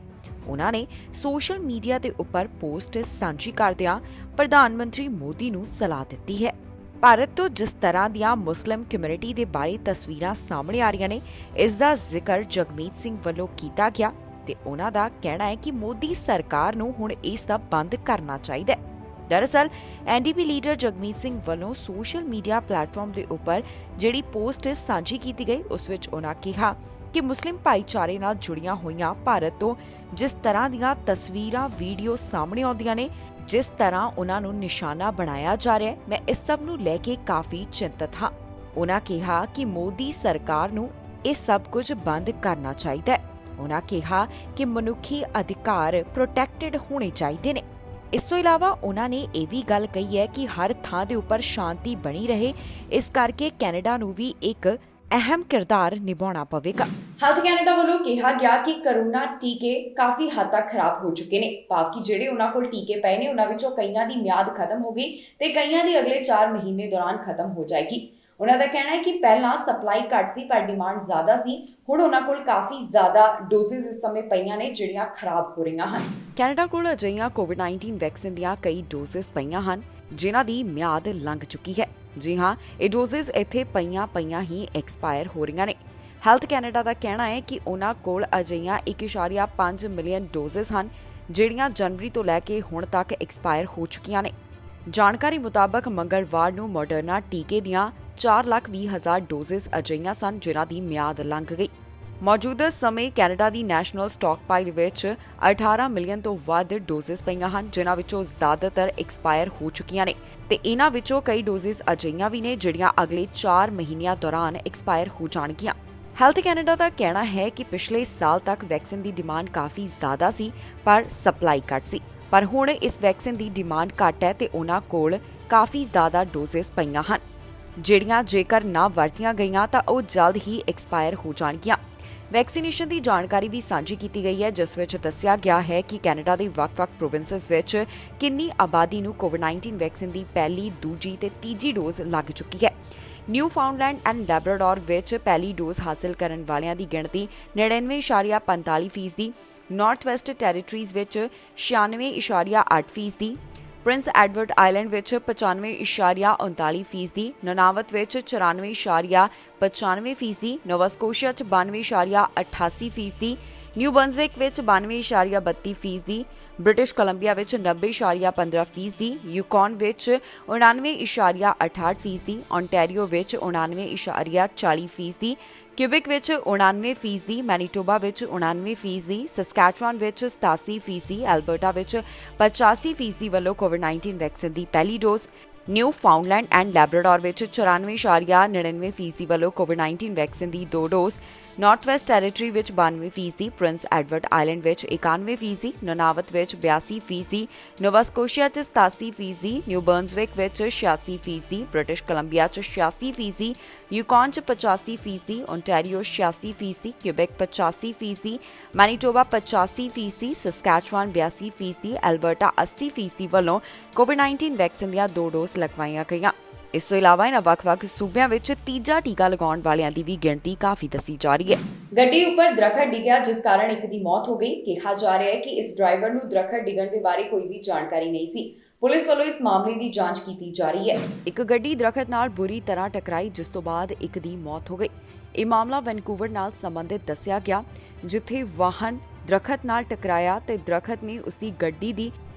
ਉਹਨਾਂ ਨੇ ਸੋਸ਼ਲ ਮੀਡੀਆ ਦੇ ਉੱਪਰ ਪੋਸਟ ਸਾਂਝੀ ਕਰਦਿਆਂ ਪ੍ਰਧਾਨ ਮੰਤਰੀ ਮੋਦੀ ਨੂੰ ਸਲਾਹ ਦਿੱਤੀ ਹੈ। ਭਾਰਤ ਤੋਂ ਜਿਸ ਤਰ੍ਹਾਂ ਦੀਆਂ ਮੁਸਲਿਮ ਕਮਿਊਨਿਟੀ ਦੇ ਬਾਰੇ ਤਸਵੀਰਾਂ ਸਾਹਮਣੇ ਆ ਰਹੀਆਂ ਨੇ, ਇਸ ਦਾ ਜ਼ਿਕਰ ਜਗਮੀਤ ਸਿੰਘ ਵੱਲੋਂ ਕੀਤਾ ਗਿਆ ਤੇ ਉਹਨਾਂ ਦਾ ਕਹਿਣਾ ਹੈ ਕਿ ਮੋਦੀ ਸਰਕਾਰ ਨੂੰ ਹੁਣ ਇਹ ਸਭ ਬੰਦ ਕਰਨਾ ਚਾਹੀਦਾ ਹੈ। ਦਰਅਸਲ ਐਨਡੀਪੀ ਲੀਡਰ ਜਗਮੀਤ ਸਿੰਘ ਵੱਲੋਂ ਸੋਸ਼ਲ ਮੀਡੀਆ ਪਲੇਟਫਾਰਮ ਦੇ ਉੱਪਰ ਜਿਹੜੀ ਪੋਸਟ ਸਾਂਝੀ ਕੀਤੀ ਗਈ, ਉਸ ਵਿੱਚ ਉਹਨਾਂ ਕਿਹਾ ਕਿ ਮੁਸਲਿਮ ਭਾਈਚਾਰੇ ਨਾਲ ਜੁੜੀਆਂ ਹੋਈਆਂ ਭਾਰਤ ਤੋਂ ਜਿਸ ਤਰ੍ਹਾਂ ਦੀਆਂ ਤਸਵੀਰਾਂ ਵੀਡੀਓ ਸਾਹਮਣੇ ਆਉਂਦੀਆਂ ਨੇ, ਜਿਸ ਤਰ੍ਹਾਂ ਉਹਨਾਂ ਨੂੰ ਨਿਸ਼ਾਨਾ ਬਣਾਇਆ ਜਾ ਰਿਹਾ ਹੈ, ਮੈਂ ਇਸ ਸਭ ਨੂੰ ਲੈ ਕੇ ਕਾਫੀ ਚਿੰਤਤ ਹਾਂ। ਉਹਨਾਂ ਕਿਹਾ ਕਿ ਮੋਦੀ ਸਰਕਾਰ ਨੂੰ ਇਹ ਸਭ ਕੁਝ ਬੰਦ ਕਰਨਾ ਚਾਹੀਦਾ ਹੈ। ਉਹਨਾਂ ਕਿਹਾ ਕਿ ਮਨੁੱਖੀ ਅਧਿਕਾਰ ਪ੍ਰੋਟੈਕਟਡ ਹੋਣੇ ਚਾਹੀਦੇ ਨੇ। ਇਸ ਤੋਂ ਇਲਾਵਾ ਉਹਨਾਂ ਨੇ ਇਹ ਵੀ ਗੱਲ ਕਹੀ ਹੈ ਕਿ ਹਰ ਥਾਂ ਦੇ ਉੱਪਰ ਸ਼ਾਂਤੀ ਬਣੀ ਰਹੇ, ਇਸ ਕਰਕੇ ਕੈਨੇਡਾ ਨੂੰ ਵੀ ਇੱਕ ਅਹਿਮ ਕਿਰਦਾਰ ਨਿਭਾਉਣਾ ਪਵੇਗਾ। ਹੈਲਥ ਕੈਨੇਡਾ ਵੱਲੋਂ ਕਿਹਾ ਗਿਆ ਕਿ ਕਰੋਨਾ ਟੀਕੇ ਕਾਫੀ ਹੱਦ ਤੱਕ ਖਰਾਬ ਹੋ ਚੁੱਕੇ ਨੇ। ਭਾਵ ਕਿ ਜਿਹੜੇ ਉਹਨਾਂ ਕੋਲ ਟੀਕੇ ਪਏ ਨੇ, ਉਹਨਾਂ ਵਿੱਚੋਂ ਕਈਆਂ ਦੀ ਮਿਆਦ ਖਤਮ ਹੋ ਗਈ ਤੇ ਕਈਆਂ ਦੀ ਅਗਲੇ 4 ਮਹੀਨੇ ਦੌਰਾਨ ਖਤਮ ਹੋ ਜਾਏਗੀ। ਉਹਨਾਂ ਦਾ ਕਹਿਣਾ ਹੈ ਕਿ ਪਹਿਲਾਂ ਸਪਲਾਈ ਘੱਟ ਸੀ ਪਰ ਡਿਮਾਂਡ ਜ਼ਿਆਦਾ ਸੀ। ਹੁਣ ਉਹਨਾਂ ਕੋਲ ਕਾਫੀ ਜ਼ਿਆਦਾ ਡੋਜ਼ਸ ਇਸ ਸਮੇਂ ਪਈਆਂ ਨੇ ਜਿਹੜੀਆਂ ਖਰਾਬ ਹੋ ਰਹੀਆਂ ਹਨ। ਕੈਨੇਡਾ ਕੋਲ ਅਜਿਹੀਆਂ ਕੋਵਿਡ-19 ਵੈਕਸੀਨ ਦੀਆਂ ਕਈ ਡੋਜ਼ਸ ਪਈਆਂ ਹਨ ਜਿਨ੍ਹਾਂ ਦੀ ਮਿਆਦ ਲੰਘ ਚੁੱਕੀ ਹੈ। ਜੀ ਹਾਂ, ਇਹ ਡੋਜ਼ਸ ਇੱਥੇ ਪਈਆਂ ਹੀ ਐਕਸਪਾਇਰ ਹੋ ਰਹੀਆਂ ਨੇ। ਹੈਲਥ ਕੈਨੇਡਾ ਦਾ ਕਹਿਣਾ ਹੈ ਕਿ ਉਹਨਾਂ ਕੋਲ ਅਜਿਹੀਆਂ 1.5 ਮਿਲੀਅਨ ਡੋਜ਼ਸ ਹਨ ਜਿਹੜੀਆਂ ਜਨਵਰੀ ਤੋਂ ਲੈ ਕੇ ਹੁਣ ਤੱਕ ਐਕਸਪਾਇਰ ਹੋ ਚੁੱਕੀਆਂ ਨੇ। ਜਾਣਕਾਰੀ ਮੁਤਾਬਕ ਮੰਗਲਵਾਰ ਨੂੰ ਮੋਡਰਨਾ ਟੀਕੇ ਦੀਆਂ 4,20,000 ਡੋਜ਼ਸ ਅਜਿਹੀਆਂ ਸਨ ਜਿਨ੍ਹਾਂ ਦੀ ਮਿਆਦ ਲੰਘ ਗਈ। ਮੌਜੂਦਾ ਸਮੇਂ ਕੈਨੇਡਾ ਦੀ ਨੈਸ਼ਨਲ ਸਟਾਕਪਾਈਲ ਵਿੱਚ 18 ਮਿਲੀਅਨ ਤੋਂ ਵੱਧ ਡੋਜ਼ਸ ਪਈਆਂ ਹਨ, ਜਿਨ੍ਹਾਂ ਵਿੱਚੋਂ ਜ਼ਿਆਦਾਤਰ ਐਕਸਪਾਇਰ ਹੋ ਚੁੱਕੀਆਂ ਨੇ ਤੇ ਇਹਨਾਂ ਵਿੱਚੋਂ ਕਈ ਡੋਜ਼ਸ ਅਜਿਹੀਆਂ ਵੀ ਨੇ ਜਿਹੜੀਆਂ ਅਗਲੇ 4 ਮਹੀਨਿਆਂ ਦੌਰਾਨ ਐਕਸਪਾਇਰ ਹੋ ਜਾਣਗੀਆਂ। ਹੈਲਥ ਕੈਨੇਡਾ ਦਾ ਕਹਿਣਾ ਹੈ ਕਿ ਪਿਛਲੇ ਸਾਲ ਤੱਕ ਵੈਕਸੀਨ ਦੀ ਡਿਮਾਂਡ ਕਾਫੀ ਜ਼ਿਆਦਾ ਸੀ ਪਰ ਸਪਲਾਈ ਘੱਟ ਸੀ, ਪਰ ਹੁਣ ਇਸ ਵੈਕਸੀਨ ਦੀ ਡਿਮਾਂਡ ਘੱਟ ਹੈ ਤੇ ਉਹਨਾਂ ਕੋਲ ਕਾਫੀ ਜ਼ਿਆਦਾ ਡੋਜ਼ਸ ਪਈਆਂ ਹਨ ਜਿਹੜੀਆਂ ਜੇਕਰ ਨਾ ਵਰਤੀਆਂ ਗਈਆਂ ਤਾਂ ਉਹ ਜਲਦ ਹੀ ਐਕਸਪਾਇਰ ਹੋ ਜਾਣਗੀਆਂ। ਵੈਕਸੀਨੇਸ਼ਨ ਦੀ ਜਾਣਕਾਰੀ ਵੀ ਸਾਂਝੀ ਕੀਤੀ ਗਈ ਹੈ, ਜਿਸ ਵਿੱਚ ਦੱਸਿਆ ਗਿਆ ਹੈ ਕਿ ਕੈਨੇਡਾ ਦੇ ਵੱਖ-ਵੱਖ ਪ੍ਰੋਵਿੰਸਸ ਵਿੱਚ ਕਿੰਨੀ ਆਬਾਦੀ ਨੂੰ ਕੋਵਿਡ-19 ਵੈਕਸੀਨ ਦੀ ਪਹਿਲੀ, ਦੂਜੀ ਤੇ ਤੀਜੀ ਡੋਜ਼ ਲੱਗ ਚੁੱਕੀ ਹੈ। ਨਿਊਫਾਊਂਡਲੈਂਡ ਐਂਡ ਲੈਬਰਾਡੋਰ ਵਿੱਚ ਪਹਿਲੀ ਡੋਜ਼ ਹਾਸਲ ਕਰਨ ਵਾਲਿਆਂ ਦੀ ਗਿਣਤੀ 99.45%, ਨਾਰਥ ਵੈਸਟ ਟੈਰੀਟਰੀਜ਼ ਵਿੱਚ 96.8%, ਪ੍ਰਿੰਸ ਐਡਵਰਡ ਆਈਲੈਂਡ ਵਿੱਚ 95.39%, ਨੁਨਾਵਤ ਵਿੱਚ 94.95%, ਨੋਵਾ ਸਕੋਸ਼ੀਆ 'ਚ 92.88%, ਨਿਊ ਬਰੰਜ਼ਵਿਕ ਵਿੱਚ 92.32%, ਬ੍ਰਿਟਿਸ਼ ਕੋਲੰਬੀਆ ਵਿੱਚ 90.15%, ਯੂਕੌਨ ਵਿੱਚ 99.68%, ਓਨਟਾਰੀਓ ਵਿੱਚ 99.40%, ਕਿਊਬਿਕ ਵਿੱਚ 99%, ਮੈਨੀਟੋਬਾ ਵਿੱਚ 99%, ਸਸਕੈਚੁਆਨ ਵਿੱਚ 87%, ਐਲਬਰਟਾ ਵਿੱਚ 85% ਵੱਲੋਂ ਕੋਵਿਡ-19 ਵੈਕਸੀਨ ਦੀ ਪਹਿਲੀ ਡੋਜ਼, ਨਿਊ ਫਾਊਂਡਲੈਂਡ ਐਂਡ ਲੈਬਰਾਡੋਰ ਵਿੱਚ 94.99% ਵੱਲੋਂ ਕੋਵਿਡ-19 ਵੈਕਸੀਨ ਦੀ 2 ਡੋਜ਼, ਨਾਰਥ ਵੈਸਟ ਟੈਰੀਟਰੀ ਵਿੱਚ 92%, ਪ੍ਰਿੰਸ ਐਡਵਰਡ ਆਈਲੈਂਡ ਵਿੱਚ 91%, ਨੁਨਾਵਤ ਵਿੱਚ 82%, ਨੋਵਾ ਸਕੋਸ਼ੀਆ 'ਚ 87%, ਨਿਊ ਬਰੰਜ਼ਵਿਕ ਵਿੱਚ 86%, ਬ੍ਰਿਟਿਸ਼ ਕੋਲੰਬੀਆ 'ਚ 86%, ਯੂਕੌਨ 'ਚ 85%, ਓਨਟਾਰੀਓ 86%, ਕਿਊਬਿਕ 85%, ਮੈਨੀਟੋਬਾ 85%, ਸਸਕੈਚੁਆਨ 82%, ਐਲਬਰਟਾ 80% ਵੱਲੋਂ ਕੋਵਿਡ-19 ਵੈਕਸੀਨ ਦੀਆਂ 2 ਡੋਜ਼ ਲਗਵਾਈਆਂ ਗਈਆਂ। ਇਸ ਤੋਂ ਇਲਾਵਾ ਇਨ੍ਹਾਂ ਵੱਖ-ਵੱਖ ਸੂਬਿਆਂ ਵਿੱਚ ਤੀਜਾ ਟੀਕਾ ਲਗਾਉਣ ਵਾਲਿਆਂ ਦੀ ਵੀ ਗਿਣਤੀ ਕਾਫੀ ਦੱਸੀ ਜਾ ਰਹੀ ਹੈ। ਗੱਡੀ ਉੱਪਰ ਦਰਖਤ ਡਿੱਗਿਆ ਜਿਸ ਕਾਰਨ ਇੱਕ ਦੀ ਮੌਤ ਹੋ ਗਈ। ਕਿਹਾ ਜਾ ਰਿਹਾ ਹੈ ਕਿ ਇਸ ਡਰਾਈਵਰ ਨੂੰ ਦਰਖਤ ਡਿੱਗਣ ਦੇ ਬਾਰੇ ਕੋਈ ਵੀ ਜਾਣਕਾਰੀ ਨਹੀਂ ਸੀ। ਪੁਲਿਸ ਵੱਲੋਂ ਇਸ ਮਾਮਲੇ ਦੀ ਜਾਂਚ ਕੀਤੀ ਜਾ ਰਹੀ ਹੈ। ਇੱਕ ਗੱਡੀ ਦਰਖਤ ਨਾਲ ਬੁਰੀ ਤਰ੍ਹਾਂ ਟਕਰਾਈ ਜਿਸ ਤੋਂ ਬਾਅਦ ਇੱਕ ਦੀ ਮੌਤ ਹੋ ਗਈ। ਇਹ ਮਾਮਲਾ ਵੈਨਕੂਵਰ ਨਾਲ ਸੰਬੰਧਿਤ ਦੱਸਿਆ ਗਿਆ, ਜਿੱਥੇ ਵਾਹਨ ਦਰਖਤ ਨਾਲ ਟਕਰਾਇਆ ਤੇ ਦਰਖਤ ਨੇ ਉਸ ਦੀ ਗੱਡੀ ਦੀ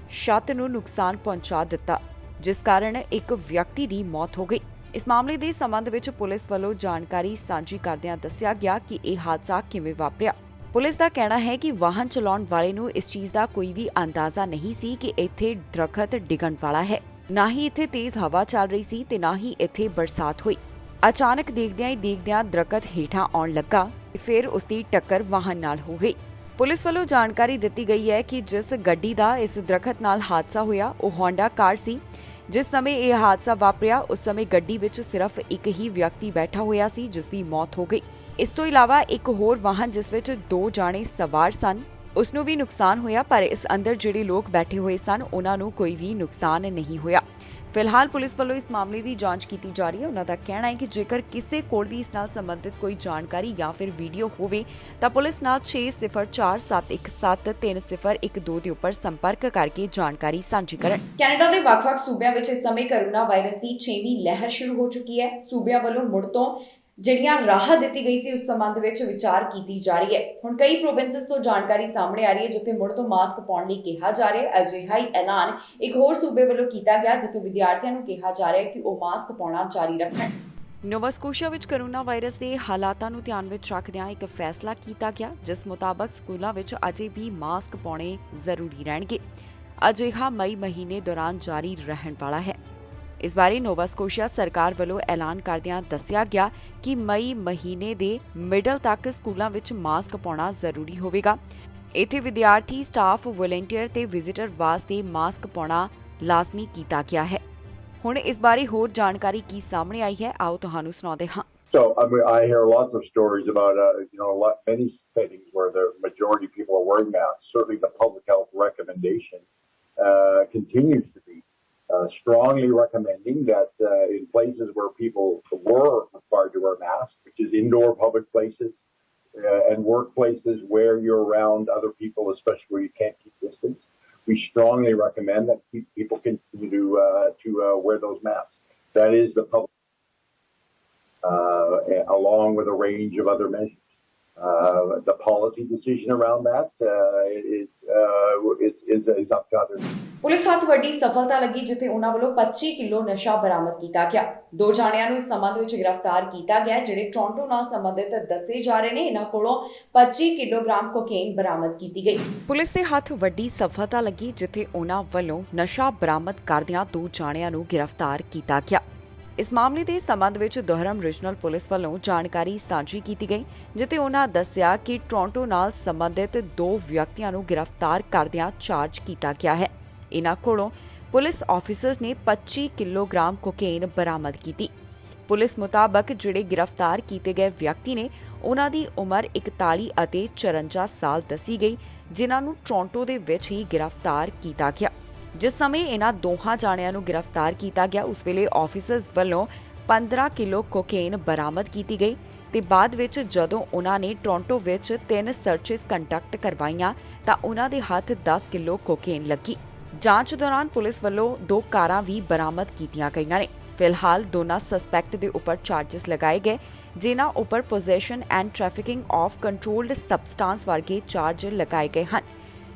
ਛੱਤ ਨੂੰ ਨੁਕਸਾਨ ਪਹੁੰਚਾ ਦਿੱਤਾ, ਜਿਸ ਕਾਰਨ ਇੱਕ ਵਿਅਕਤੀ ਦੀ ਮੌਤ ਹੋ ਗਈ। ਇਸ ਮਾਮਲੇ ਦੇ ਸੰਬੰਧ ਵਿੱਚ ਪੁਲਿਸ ਵੱਲੋਂ ਜਾਣਕਾਰੀ ਸਾਂਝੀ ਕਰਦਿਆਂ ਦੱਸਿਆ ਗਿਆ ਕਿ ਇਹ ਹਾਦਸਾ ਕਿਵੇਂ ਵਾਪਰਿਆ। ਪੁਲਿਸ ਦਾ ਕਹਿਣਾ ਹੈ ਕਿ ਵਾਹਨ ਚਲਾਉਣ ਵਾਲੇ ਨੂੰ ਇਸ ਚੀਜ਼ ਦਾ ਕੋਈ ਵੀ ਅੰਦਾਜ਼ਾ ਨਹੀਂ ਸੀ ਕਿ ਇੱਥੇ ਦਰਖਤ ਡਿੱਗਣ ਵਾਲਾ ਹੈ। ਨਾ ਹੀ ਇੱਥੇ ਤੇਜ਼ ਹਵਾ ਚੱਲ ਰਹੀ ਸੀ ਤੇ ਨਾ ਹੀ ਇੱਥੇ ਬਰਸਾਤ ਹੋਈ। ਅਚਾਨਕ ਦੇਖਦਿਆਂ ਹੀ ਦੇਖਦਿਆਂ ਦਰਖਤ ਹੇਠਾਂ ਆਉਣ ਲੱਗਾ ਤੇ ਫਿਰ ਉਸ ਦੀ ਟੱਕਰ ਵਾਹਨ ਨਾਲ ਹੋ ਗਈ। ਪੁਲਿਸ ਵੱਲੋਂ ਜਾਣਕਾਰੀ ਦਿੱਤੀ ਗਈ ਹੈ ਕਿ ਜਿਸ ਗੱਡੀ ਦਾ ਇਸ ਦਰਖਤ ਨਾਲ ਹਾਦਸਾ ਹੋਇਆ ਉਹ ਹੋਂਡਾ ਕਾਰ ਸੀ। ਜਿਸ ਸਮੇਂ ਇਹ ਹਾਦਸਾ ਵਾਪਰਿਆ ਉਸ ਸਮੇਂ ਗੱਡੀ ਵਿੱਚ ਸਿਰਫ ਇੱਕ ਹੀ ਵਿਅਕਤੀ ਬੈਠਾ ਹੋਇਆ ਸੀ, ਜਿਸ ਦੀ ਮੌਤ ਹੋ ਗਈ। ਇਸ ਤੋਂ ਇਲਾਵਾ ਇੱਕ ਹੋਰ ਵਾਹਨ ਜਿਸ ਵਿੱਚ 2 ਜਾਣੇ ਸਵਾਰ ਸਨ ਉਸ ਨੂੰ ਵੀ ਨੁਕਸਾਨ ਹੋਇਆ, ਪਰ ਇਸ ਅੰਦਰ ਜਿਹੜੇ ਲੋਕ ਬੈਠੇ ਹੋਏ ਸਨ ਉਹਨਾਂ ਨੂੰ ਕੋਈ ਵੀ ਨੁਕਸਾਨ ਨਹੀਂ ਹੋਇਆ। ਫਿਲਹਾਲ ਪੁਲਿਸ ਵੱਲੋਂ ਇਸ ਮਾਮਲੇ ਦੀ ਜਾਂਚ ਕੀਤੀ ਜਾ ਰਹੀ ਹੈ। ਉਹਨਾਂ ਦਾ ਕਹਿਣਾ ਹੈ ਕਿ ਜੇਕਰ ਕਿਸੇ ਕੋਲ ਵੀ ਇਸ ਨਾਲ ਸੰਬੰਧਿਤ ਕੋਈ ਜਾਣਕਾਰੀ ਜਾਂ ਫਿਰ ਵੀਡੀਓ ਹੋਵੇ ਤਾਂ ਪੁਲਿਸ ਨਾਲ 6047173012 ਦੇ ਉੱਪਰ ਸੰਪਰਕ ਕਰਕੇ ਜਾਣਕਾਰੀ ਸਾਂਝੀ ਕਰਨ। ਕੈਨੇਡਾ ਦੇ ਵੱਖ-ਵੱਖ ਸੂਬਿਆਂ ਵਿੱਚ ਇਸ ਸਮੇਂ ਕੋਰੋਨਾ ਵਾਇਰਸ ਦੀ 6ਵੀਂ ਲਹਿਰ ਸ਼ੁਰੂ ਹੋ ਚੁੱਕੀ ਹੈ। ਸੂਬਿਆਂ ਵੱਲੋਂ ਮੁੜ ਤੋਂ ਜਿਹੜੀਆਂ ਰਾਹਤ ਦਿੱਤੀ ਗਈ ਸੀ ਉਸ ਸੰਬੰਧ ਵਿੱਚ ਵਿਚਾਰ ਕੀਤੀ ਜਾ ਰਹੀ ਹੈ। ਹੁਣ ਕਈ ਪ੍ਰੋਵਿੰਸਸ ਤੋਂ ਜਾਣਕਾਰੀ ਸਾਹਮਣੇ ਆ ਰਹੀ ਹੈ ਜਿੱਥੇ ਮੁੜ ਤੋਂ ਮਾਸਕ ਪਾਉਣ ਲਈ ਕਿਹਾ ਜਾ ਰਿਹਾ ਹੈ। ਅਜਿਹਾ ਹੀ ਐਲਾਨ ਇੱਕ ਹੋਰ ਸੂਬੇ ਵੱਲੋਂ ਕੀਤਾ ਗਿਆ ਜਿੱਥੇ ਵਿਦਿਆਰਥੀਆਂ ਨੂੰ ਕਿਹਾ ਜਾ ਰਿਹਾ ਹੈ ਕਿ ਉਹ ਮਾਸਕ ਪਾਉਣਾ ਜਾਰੀ ਰੱਖਣ। ਨੋਵਾ ਸਕੋਸ਼ੀਆ ਵਿੱਚ ਕੋਰੋਨਾ ਵਾਇਰਸ ਦੇ ਹਾਲਾਤਾਂ ਨੂੰ ਧਿਆਨ ਵਿੱਚ ਰੱਖਦਿਆਂ ਇੱਕ ਫੈਸਲਾ ਕੀਤਾ ਗਿਆ ਜਿਸ ਮੁਤਾਬਕ ਸਕੂਲਾਂ ਵਿੱਚ ਅਜੇ ਵੀ ਮਾਸਕ ਪਾਉਣੇ ਜ਼ਰੂਰੀ ਰਹਿਣਗੇ। ਅਜਿਹਾ ਮਈ ਮਹੀਨੇ ਦੌਰਾਨ ਜਾਰੀ ਰਹਿਣ ਵਾਲਾ ਹੈ। ਇਸ ਬਾਰੇ ਨੋਵਾ ਸਕੋਸ਼ੀਆ ਸਰਕਾਰ ਵੱਲੋਂ ਐਲਾਨ ਕਰਦਿਆਂ ਦੱਸਿਆ ਗਿਆ ਕਿ ਮਈ ਮਹੀਨੇ ਦੇ ਮਿਡਲ ਤੱਕ ਸਕੂਲਾਂ ਵਿੱਚ ਮਾਸਕ ਪਾਉਣਾ ਜ਼ਰੂਰੀ ਹੋਵੇਗਾ। ਇੱਥੇ ਵਿਦਿਆਰਥੀ, ਸਟਾਫ, ਵਲੰਟੀਅਰ ਤੇ ਵਿਜ਼ਿਟਰ ਵਾਸਤੇ ਮਾਸਕ ਪਾਉਣਾ ਲਾਜ਼ਮੀ ਕੀਤਾ ਗਿਆ ਹੈ। ਹੁਣ ਇਸ ਬਾਰੇ ਹੋਰ ਜਾਣਕਾਰੀ ਕੀ ਸਾਹਮਣੇ ਆਈ ਹੈ, ਆਓ ਤੁਹਾਨੂੰ ਸੁਣਾਉਂਦੇ ਹਾਂ। So I hear lots of stories about many settings where the majority of people are wearing masks. Certainly, the public health recommendation continues to be strongly recommending that in places where people were required to wear masks, which is indoor public places and workplaces where you're around other people, especially where you can't keep distance, we strongly recommend that people continue to wear those masks. That is the public, along with a range of other measures. The policy decision around that is up to others. Police ਹੱਥ ਵੱਡੀ ਸਫਲਤਾ ਲੱਗੀ ਜਿੱਥੇ ਉਹਨਾਂ ਵੱਲੋਂ 25 kilo ਨਸ਼ਾ ਬਰਾਮਦ ਕੀਤਾ ਗਿਆ। 2 ਜਾਣਿਆਂ ਨੂੰ ਇਸ ਸੰਬੰਧ ਵਿੱਚ ਗ੍ਰਿਫਤਾਰ ਕੀਤਾ ਗਿਆ ਜਿਹੜੇ ਟੋਰਾਂਟੋ ਨਾਲ ਸੰਬੰਧਿਤ ਦੱਸੇ ਜਾ ਰਹੇ ਨੇ। ਇਹਨਾਂ ਕੋਲੋਂ 25 ਕਿਲੋਗ੍ਰਾਮ ਕੋਕੇਨ ਬਰਾਮਦ ਕੀਤੀ ਗਈ। ਪੁਲਿਸ ਦੇ ਹੱਥ ਵੱਡੀ ਸਫਲਤਾ ਲੱਗੀ ਜਿੱਥੇ ਉਹਨਾਂ ਵੱਲੋਂ ਨਸ਼ਾ ਬਰਾਮਦ ਕਰਦਿਆਂ 2 ਜਾਣਿਆਂ ਨੂੰ ਗ੍ਰਿਫਤਾਰ ਕੀਤਾ ਗਿਆ। ਇਸ ਮਾਮਲੇ ਦੇ ਸੰਬੰਧ ਵਿੱਚ ਦੁਹਰਮ ਰੀਜਨਲ ਪੁਲਿਸ ਵੱਲੋਂ ਜਾਣਕਾਰੀ ਸਾਂਝੀ ਕੀਤੀ ਗਈ ਜਿੱਥੇ ਉਹਨਾਂ ਦੱਸਿਆ ਕਿ ਟੋਰਾਂਟੋ ਨਾਲ ਸੰਬੰਧਿਤ 2 ਵਿਅਕਤੀਆਂ ਨੂੰ ਗ੍ਰਿਫਤਾਰ ਕਰਦਿਆਂ ਚਾਰਜ ਕੀਤਾ ਗਿਆ ਹੈ। ਇਹਨਾਂ ਕੋਲੋਂ ਪੁਲਿਸ ਆਫੀਸਰਸ ਨੇ 25 ਕਿਲੋਗ੍ਰਾਮ ਕੋਕੇਨ ਬਰਾਮਦ ਕੀਤੀ। ਪੁਲਿਸ ਮੁਤਾਬਕ ਜਿਹੜੇ ਗ੍ਰਿਫਤਾਰ ਕੀਤੇ ਗਏ ਵਿਅਕਤੀ ਨੇ ਉਹਨਾਂ ਦੀ ਉਮਰ 41 ਅਤੇ 54 ਸਾਲ ਦੱਸੀ ਗਈ, ਜਿਨ੍ਹਾਂ ਨੂੰ ਟੋਰਾਂਟੋ ਦੇ ਵਿੱਚ ਹੀ ਗ੍ਰਿਫਤਾਰ ਕੀਤਾ ਗਿਆ। ਜਿਸ ਸਮੇਂ ਇਹਨਾਂ ਦੋਹਾਂ ਜਾਣਿਆਂ ਨੂੰ ਗ੍ਰਿਫਤਾਰ ਕੀਤਾ ਗਿਆ ਉਸ ਵੇਲੇ ਆਫੀਸਰਸ ਵੱਲੋਂ 15 ਕਿਲੋ ਕੋਕੇਨ ਬਰਾਮਦ ਕੀਤੀ ਗਈ ਤੇ ਬਾਅਦ ਵਿੱਚ ਜਦੋਂ ਉਹਨਾਂ ਨੇ ਟੋਰਾਂਟੋ ਵਿੱਚ 3 ਸਰਚਸ ਕੰਡਕਟ ਕਰਵਾਈਆਂ ਤਾਂ ਉਹਨਾਂ ਦੇ ਹੱਥ 10 ਕਿਲੋ ਕੋਕੇਨ ਲੱਗੀ। ਜਾਂਚ ਦੌਰਾਨ ਪੁਲਿਸ ਵੱਲੋਂ 2 ਕਾਰਾਂ ਵੀ ਬਰਾਮਦ ਕੀਤੀਆਂ ਗਈਆਂ ਨੇ। ਫਿਲਹਾਲ ਦੋਨਾਂ ਸਸਪੈਕਟ ਦੇ ਉੱਪਰ ਚਾਰजेस ਲਗਾਏ ਗਏ, ਜਿਨ੍ਹਾਂ ਉੱਪਰ possession and trafficking of controlled substance ਵਰਗੇ ਚਾਰਜ ਲਗਾਏ ਗਏ ਹਨ।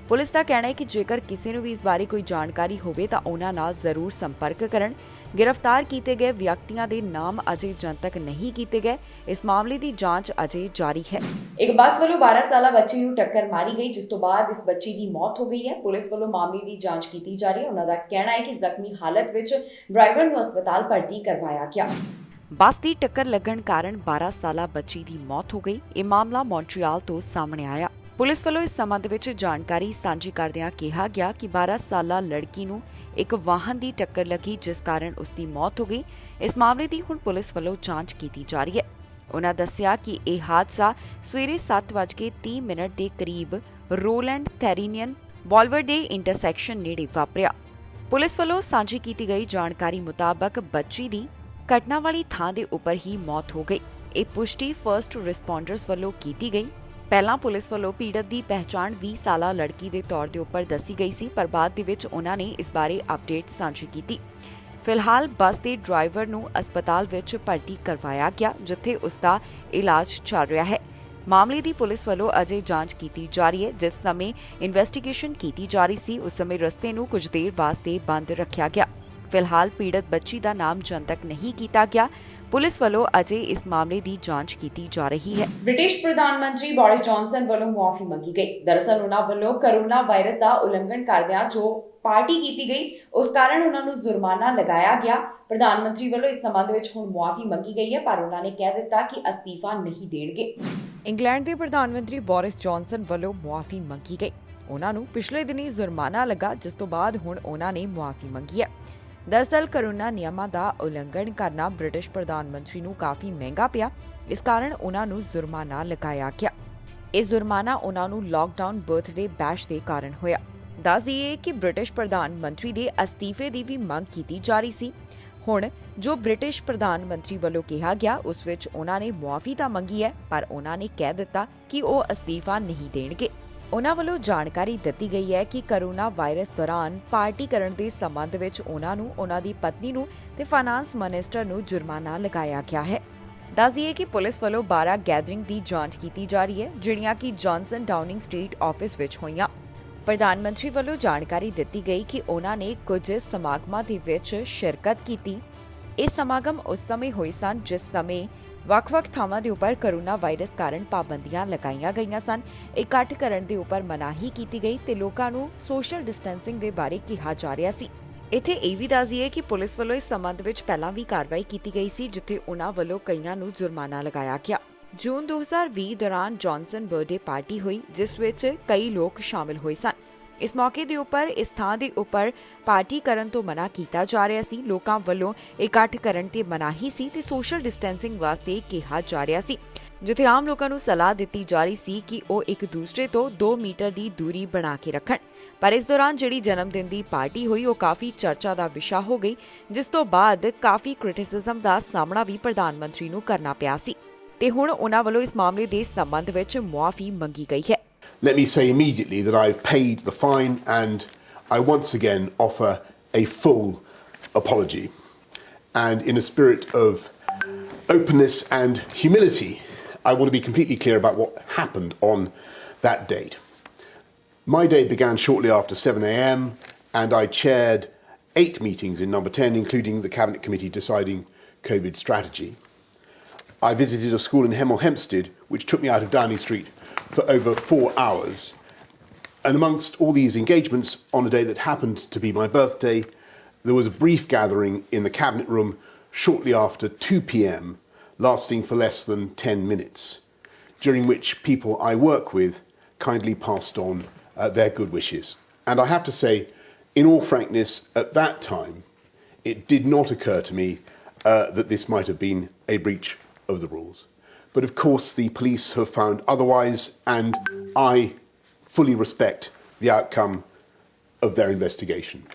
ਪੁਲਿਸ ਦਾ ਕਹਿਣਾ ਹੈ ਕਿ ਜੇਕਰ ਕਿਸੇ ਨੂੰ ਵੀ ਇਸ ਬਾਰੇ ਕੋਈ ਜਾਣਕਾਰੀ ਹੋਵੇ ਤਾਂ ਉਹਨਾਂ ਨਾਲ ਜ਼ਰੂਰ ਸੰਪਰਕ ਕਰਨ। गिरफ्तार किए गए व्यक्तियों के नाम अजे जनतक नहीं किए गए। इस मामले की जांच अजे जारी है। एक बस वालों 12 साला बच्ची नूं टक्कर मारी गई, जिस तो बाद इस बच्ची की मौत हो गई है। पुलिस वालों मामले की जांच की जा रही है। उन्होंने कहना है कि जख्मी हालत विच ड्राइवर नूं अस्पताल भर्ती करवाया गया। बस की टक्कर लगन कारण 12 साला बच्ची की मौत हो गई। ये मामला मॉन्ट्रियल तो सामने आया। पुलिस वालों इस संबंध विच जानकारी सांझी करदिआं कहा गया कि 12 साला लड़की नूं एक वाहन की टक्कर लगी, जिस कारण उसकी मौत हो गई। इस मामले की हुण पुलिस वालों जांच की जा रही है। उन्होंने दस्सिया कि यह हादसा सवेरे 7:30 के करीब रोलैंड थेरिनियन बॉलवर दे इंटरसैक्शन नेड़े वापरिया। पुलिस वालों सांझी की गई जानकारी मुताबक बच्ची की घटना वाली थां दे उपर ही मौत हो गई। ये पुष्टि फर्स्ट रिस्पोंडर्स वालों की गई। ਪਹਿਲਾਂ ਪੁਲਿਸ ਵੱਲੋਂ ਪੀੜਤ ਦੀ ਪਹਿਚਾਣ 20 ਸਾਲਾ ਲੜਕੀ ਦੇ ਤੌਰ ਦੇ ਉੱਪਰ ਦੱਸੀ ਗਈ ਸੀ, ਪਰ ਬਾਅਦ ਦੇ ਵਿੱਚ ਉਹਨਾਂ ਨੇ ਇਸ ਬਾਰੇ ਅਪਡੇਟ ਸਾਂਝੀ ਕੀਤੀ। ਫਿਲਹਾਲ ਬੱਸ ਦੇ ਡਰਾਈਵਰ ਨੂੰ ਹਸਪਤਾਲ ਵਿੱਚ ਭਰਤੀ ਕਰਵਾਇਆ ਗਿਆ, ਜਿੱਥੇ ਉਸ ਦਾ ਇਲਾਜ ਚੱਲ ਰਿਹਾ ਹੈ। ਮਾਮਲੇ ਦੀ ਪੁਲਿਸ ਵੱਲੋਂ ਅਜੇ ਜਾਂਚ ਕੀਤੀ ਜਾ ਰਹੀ ਹੈ। ਜਿਸ ਸਮੇਂ ਇਨਵੈਸਟੀਗੇਸ਼ਨ ਕੀਤੀ ਜਾ ਰਹੀ ਸੀ, ਉਸ ਸਮੇਂ ਰਸਤੇ ਨੂੰ ਕੁਝ ਦੇਰ ਵਾਸਤੇ ਬੰਦ ਰੱਖਿਆ ਗਿਆ। ਫਿਲਹਾਲ ਪੀੜਤ ਬੱਚੀ ਦਾ ਨਾਮ ਜਨਤਕ ਨਹੀਂ ਕੀਤਾ ਗਿਆ। ਪੁਲਿਸ ਵੱਲੋਂ ਅਜੇ ਇਸ ਮਾਮਲੇ ਦੀ ਜਾਂਚ ਕੀਤੀ ਜਾ ਰਹੀ ਹੈ। ਬ੍ਰਿਟਿਸ਼ ਪ੍ਰਧਾਨ ਮੰਤਰੀ ਬੋਰਿਸ ਜੌਨਸਨ ਵੱਲੋਂ ਮੁਆਫੀ ਮੰਗੀ ਗਈ। ਦਰਅਸਲ ਉਹਨਾਂ ਵੱਲੋਂ ਕੋਰੋਨਾ ਵਾਇਰਸ ਦਾ ਉਲੰਘਣ ਕਰਦਿਆਂ ਜੋ ਪਾਰਟੀ ਕੀਤੀ ਗਈ, ਉਸ ਕਾਰਨ ਉਹਨਾਂ ਨੂੰ ਜੁਰਮਾਨਾ ਲਗਾਇਆ ਗਿਆ। ਪ੍ਰਧਾਨ ਮੰਤਰੀ ਵੱਲੋਂ ਇਸ ਸੰਬੰਧ ਵਿੱਚ ਹੁਣ ਮੁਆਫੀ ਮੰਗੀ ਗਈ ਹੈ, ਪਰ ਉਹਨਾਂ ਨੇ ਕਹਿ ਦਿੱਤਾ ਕਿ ਅਸਤੀਫਾ ਨਹੀਂ ਦੇਣਗੇ। ਇੰਗਲੈਂਡ ਦੇ ਪ੍ਰਧਾਨ ਮੰਤਰੀ ਬੋਰਿਸ ਜੌਨਸਨ ਵੱਲੋਂ ਮੁਆਫੀ ਮੰਗੀ ਗਈ। ਉਹਨਾਂ ਨੂੰ ਪਿਛਲੇ ਦਿਨੀ ਜੁਰਮਾਨਾ ਲੱਗਾ, ਜਿਸ ਤੋਂ ਬਾਅਦ ਹੁਣ ਉਹਨਾਂ ਨੇ ਮੁਆਫੀ ਮੰਗੀ ਹੈ। दरअसल कोरोना नियमां दा उलंघन करना ब्रिटिश प्रधानमंत्री नूं काफ़ी महंगा पिया। इस कारण उन्हां नूं जुर्माना लगाया गया। इस जुर्माना उन्हां नूं लॉकडाउन बर्थडे बैश के कारण होया। दस दईए कि ब्रिटिश प्रधानमंत्री के अस्तीफे की भी मंग की जा रही सी। हुण जो ब्रिटिश प्रधानमंत्री वालों कहा गया, उस विच उन्हां ने मुआफी तां मंगी है, पर उन्हां ने कह दिता कि वो अस्तीफा नहीं देणगे। उन्हां ਵੱਲੋਂ ਜਾਣਕਾਰੀ ਦਿੱਤੀ ਗਈ ਹੈ ਕਿ ਕੋਰੋਨਾ ਵਾਇਰਸ ਦੌਰਾਨ ਪਾਰਟੀ ਕਰਨ ਦੇ ਸੰਬੰਧ ਵਿੱਚ ਉਨ੍ਹਾਂ ਨੂੰ, ਉਨ੍ਹਾਂ ਦੀ ਪਤਨੀ ਨੂੰ ਤੇ ਫਾਈਨਾਂਸ ਮਿਨਿਸਟਰ ਨੂੰ ਜੁਰਮਾਨਾ ਲਗਾਇਆ ਗਿਆ ਹੈ। ਦੱਸ ਦਈਏ ਕਿ ਪੁਲਿਸ ਵੱਲੋਂ 12 ਗੈਦਰਿੰਗ ਦੀ ਜਾਂਚ ਕੀਤੀ ਜਾ ਰਹੀ ਹੈ, ਜਿਹੜੀਆਂ ਕਿ ਜੌਨਸਨ ਡਾਊਨਿੰਗ ਸਟਰੀਟ ਆਫਿਸ ਵਿੱਚ ਹੋਈਆਂ। ਪ੍ਰਧਾਨ ਮੰਤਰੀ ਵੱਲੋਂ ਜਾਣਕਾਰੀ ਦਿੱਤੀ ਗਈ ਕਿ ਉਨ੍ਹਾਂ ਨੇ ਕੁਝ ਸਮਾਗਮਾਂ ਦੇ ਵਿੱਚ ਸ਼ਿਰਕਤ ਕੀਤੀ। ਇਹ ਸਮਾਗਮ ਉਸ ਸਮੇਂ ਹੋਏ ਸਨ ਜਿਸ ਸਮੇਂ ਵੱਖ-ਵੱਖ ਥਾਵਾਂ ਦੇ ਉੱਪਰ ਕੋਰੋਨਾ ਵਾਇਰਸ ਕਾਰਨ ਪਾਬੰਦੀਆਂ ਲਗਾਈਆਂ ਗਈਆਂ ਸਨ। ਇਕੱਠ ਕਰਨ ਦੇ ਉੱਪਰ ਮਨਾਹੀ ਕੀਤੀ ਗਈ ਤੇ ਲੋਕਾਂ ਨੂੰ ਸੋਸ਼ਲ ਡਿਸਟੈਂਸਿੰਗ ਦੇ ਬਾਰੇ ਕਿਹਾ ਜਾ ਰਿਹਾ ਸੀ। ਇੱਥੇ ਇਹ ਵੀ ਦੱਸ ਦਈਏ ਕਿ ਪੁਲਿਸ ਵੱਲੋਂ ਇਸ ਸੰਬੰਧ ਵਿੱਚ ਪਹਿਲਾਂ ਵੀ ਕਾਰਵਾਈ ਕੀਤੀ ਗਈ ਸੀ, ਜਿੱਥੇ ਉਨ੍ਹਾਂ ਵੱਲੋਂ ਕਈਆਂ ਨੂੰ ਜੁਰਮਾਨਾ ਲਗਾਇਆ ਗਿਆ। ਜੂਨ 2020 ਦੌਰਾਨ ਜੌਨਸਨ ਬਰਥਡੇ ਪਾਰਟੀ ਹੋਈ, ਜਿਸ ਵਿੱਚ ਕਈ ਲੋਕ ਸ਼ਾਮਿਲ ਹੋਏ ਸਨ। इस मौके के उपर इस थां दे उपर पार्टी करन तो मना किया जा रहा सी। लोकां वल्लों इकट्ठ करन ते मनाही सी ते सोशल डिस्टेंसिंग वास्ते कहा जा रहा सी, जिथे आम लोकां नूं सलाह दित्ती जा रही सी कि वो एक दूसरे तो 2 मीटर की दूरी बना के रखण। पर इस दौरान जिहड़ी जन्मदिन की पार्टी हुई वो काफ़ी चर्चा का विषय हो गई, जिस तो बाद काफ़ी क्रिटिसिज्म का सामना भी प्रधानमंत्री नूं करना पिया सी ते हुण उन्हां वल्लों इस मामले के संबंध विच मुआफ़ी मंगी गई है। Let me say immediately that I've paid the fine and I once again offer a full apology. And in a spirit of openness and humility, I want to be completely clear about what happened on that date. My day began shortly after 7 a.m. and I chaired 8 meetings in Number 10, including the Cabinet Committee deciding COVID strategy. I visited a school in Hemel Hempstead, which took me out of Downing Street for over 4 hours. And amongst all these engagements, on a day that happened to be my birthday, there was a brief gathering in the cabinet room shortly after 2 p.m, lasting for less than 10 minutes, during which people I work with kindly passed on their good wishes. And I have to say, in all frankness, at that time, it did not occur to me that this might have been a breach of the rules. But of course the police have found otherwise, and I fully respect the outcome of their investigation.